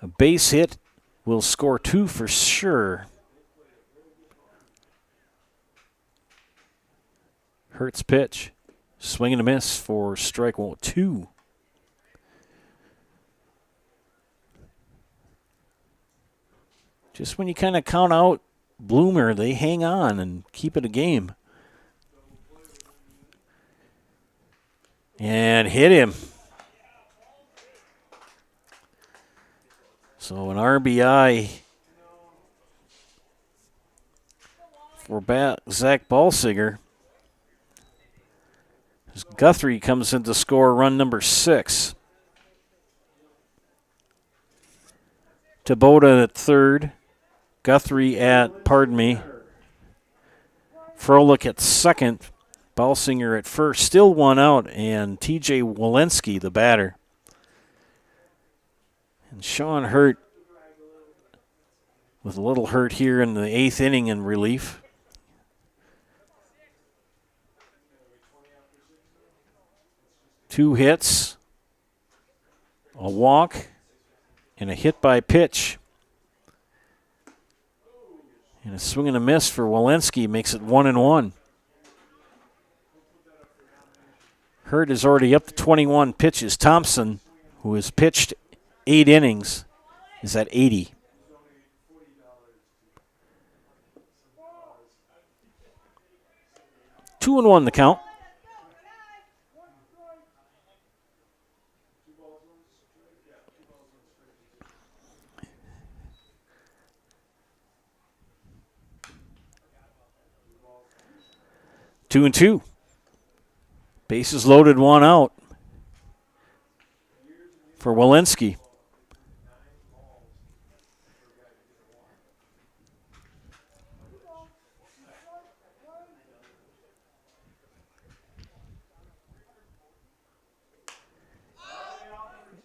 A base hit will score 2 for sure. Hurts pitch. Swing and a miss for strike 2. Just when you kind of count out Bloomer, they hang on and keep it a game. And hit him. So an RBI for Zach Balsiger. As Guthrie comes in to score run number 6. Taboda at third. Guthrie at, Froelich at second. Balsinger at first. Still 1 out, and TJ Walensky, the batter. And Sean Hurt with a little hurt here in the 8th inning in relief. Two hits, a walk, and a hit by pitch. And a swing and a miss for Walensky makes it 1-1. Hurt is already up to 21 pitches. Thompson, who has pitched 8 innings, is at 80. Two and 1 the count. Two and 2. Bases loaded, 1 out for Walensky.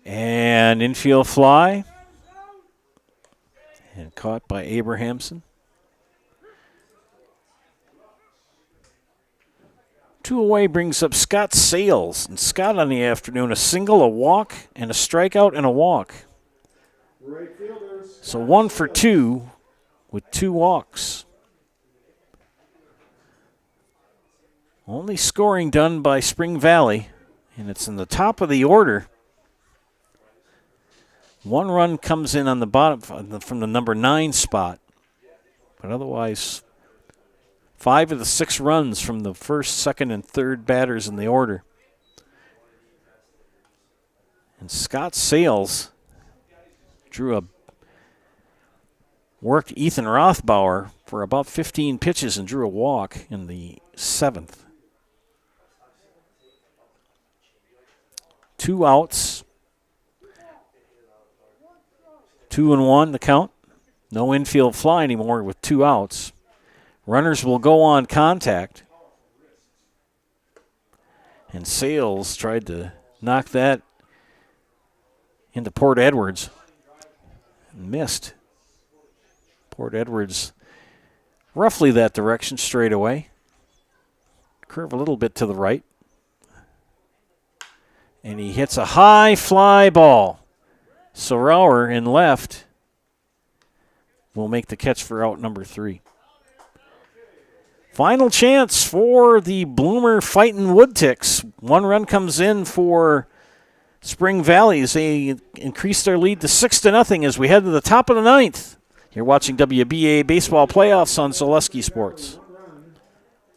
And infield fly. And caught by Abrahamson. 2 away brings up Scott Sales. And Scott on the afternoon, a single, a walk, and a strikeout and a walk. So 1 for 2 with 2 walks. Only scoring done by Spring Valley, and it's in the top of the order. 1 run comes in on the bottom from the number 9 spot. But otherwise, 5 of the 6 runs from the first, second, and third batters in the order. And Scott Sales worked Ethan Rothbauer for about 15 pitches and drew a walk in the 7th. 2 outs. 2 and 1 the count. No infield fly anymore with 2 outs. Runners will go on contact. And Sales tried to knock that into Port Edwards. And missed. Port Edwards roughly that direction straight away. Curve a little bit to the right. And he hits a high fly ball. Sauer in left will make the catch for out number 3. Final chance for the Bloomer Fightin' Woodticks. 1 run comes in for Spring Valley as they increase their lead to 6-0 as we head to the top of the 9th. You're watching WBA Baseball Playoffs on Zaleski Sports.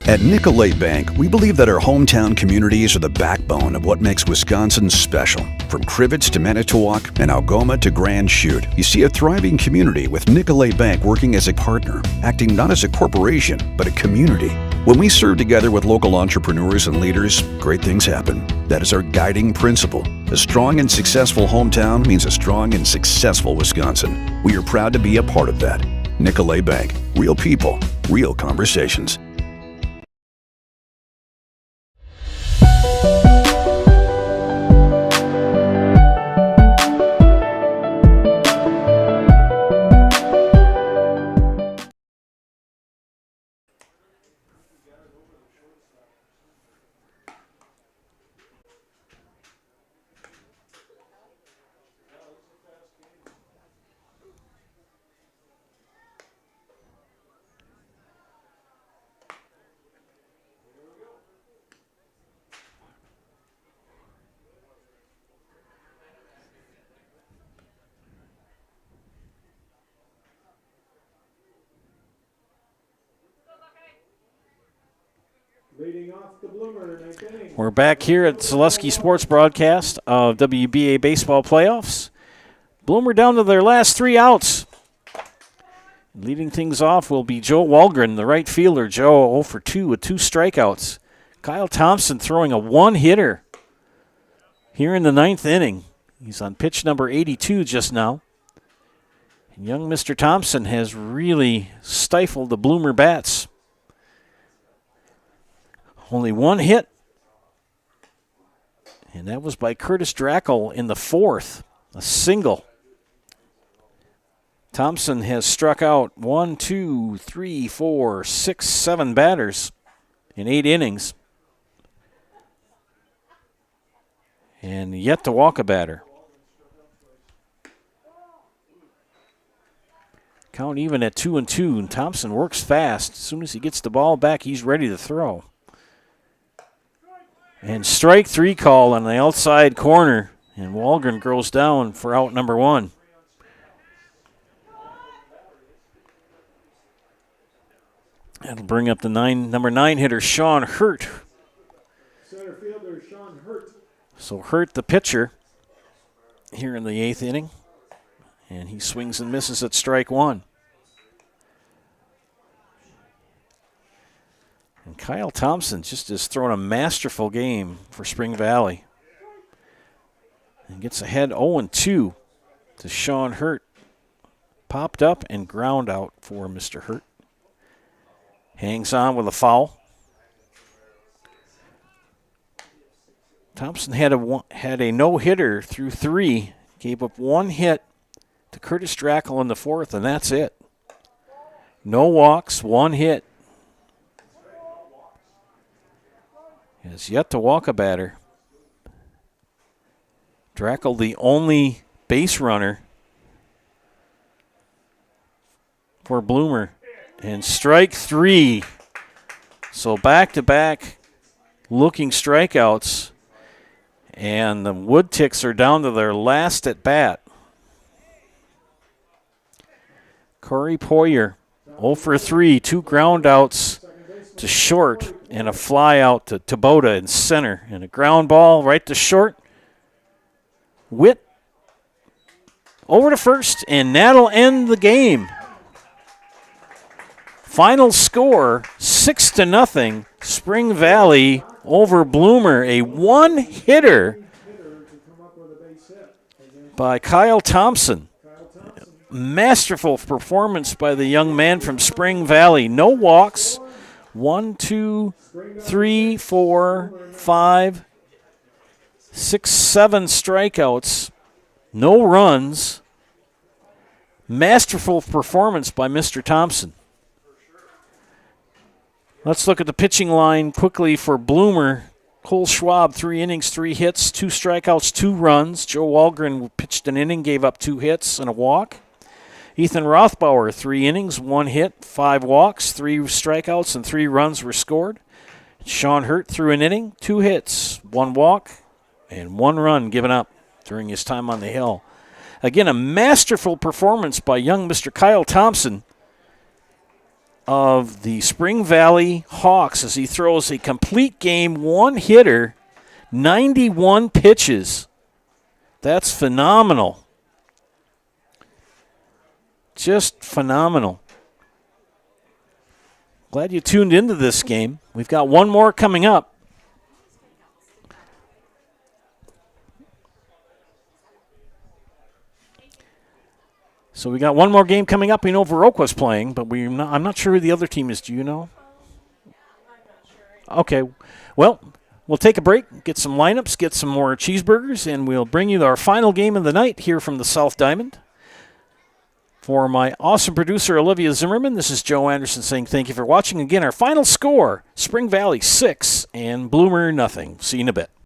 At Nicolay Bank, we believe that our hometown communities are the backbone of what makes Wisconsin special. From Crivets to Manitowoc and Algoma to Grand Chute, you see a thriving community with Nicolay Bank working as a partner, acting not as a corporation, but a community. When we serve together with local entrepreneurs and leaders, great things happen. That is our guiding principle. A strong and successful hometown means a strong and successful Wisconsin. We are proud to be a part of that. Nicolay Bank. Real people, real conversations. We're back here at Zaleski Sports broadcast of WBA Baseball Playoffs. Bloomer down to their last 3 outs. Leading things off will be Joe Walgren, the right fielder. Joe 0 for 2 with 2 strikeouts. Kyle Thompson throwing a 1-hitter here in the 9th inning. He's on pitch number 82 just now. And young Mr. Thompson has really stifled the Bloomer bats. Only 1 hit, and that was by Curtis Drackle in the 4th, a single. Thompson has struck out 1, 2, 3, 4, 6, 7 batters in 8 innings, and yet to walk a batter. Count even at 2-2, and Thompson works fast. As soon as he gets the ball back, he's ready to throw. And strike 3 call on the outside corner. And Walgren goes down for out number 1. That'll bring up the number 9 hitter, Sean Hurt. Center fielder, Sean Hurt. So Hurt, the pitcher, here in the 8th inning. And he swings and misses at strike 1. And Kyle Thompson just has thrown a masterful game for Spring Valley. And gets ahead 0-2 to Sean Hurt. Popped up and ground out for Mr. Hurt. Hangs on with a foul. Thompson had a no-hitter through 3. Gave up 1 hit to Curtis Drackle in the 4th, and that's it. No walks, 1 hit. Has yet to walk a batter. Drackle, the only base runner for Bloomer. And strike 3. So back-to-back looking strikeouts. And the Woodticks are down to their last at bat. Corey Poyer, 0 for 3, 2 ground outs to short, and a fly out to Taboda in center. And a ground ball right to short. Witt over to first, and that'll end the game. Final score, 6-0, Spring Valley over Bloomer. A 1-hitter by Kyle Thompson. Masterful performance by the young man from Spring Valley. No walks. 1, 2, 3, 4, 5, 6, 7 strikeouts. No runs. Masterful performance by Mr. Thompson. Let's look at the pitching line quickly for Bloomer. Cole Schwab, 3 innings, 3 hits, 2 strikeouts, 2 runs. Joe Walgren pitched an inning, gave up 2 hits and a walk. Ethan Rothbauer, 3 innings, 1 hit, 5 walks, 3 strikeouts, and 3 runs were scored. Sean Hurt threw an inning, 2 hits, 1 walk, and 1 run given up during his time on the hill. Again, a masterful performance by young Mr. Kyle Thompson of the Spring Valley Hawks as he throws a complete game, 1-hitter, 91 pitches. That's phenomenal. Just phenomenal. Glad you tuned into this game. We've got one more coming up. So we got one more game coming up. We know Viroqua's playing, but I'm not sure who the other team is. Do you know? Okay. Well, we'll take a break, get some lineups, get some more cheeseburgers, and we'll bring you our final game of the night here from the South Diamond. For my awesome producer, Olivia Zimmerman, this is Joe Anderson saying thank you for watching. Again, our final score, Spring Valley 6 and Bloomer nothing. See you in a bit.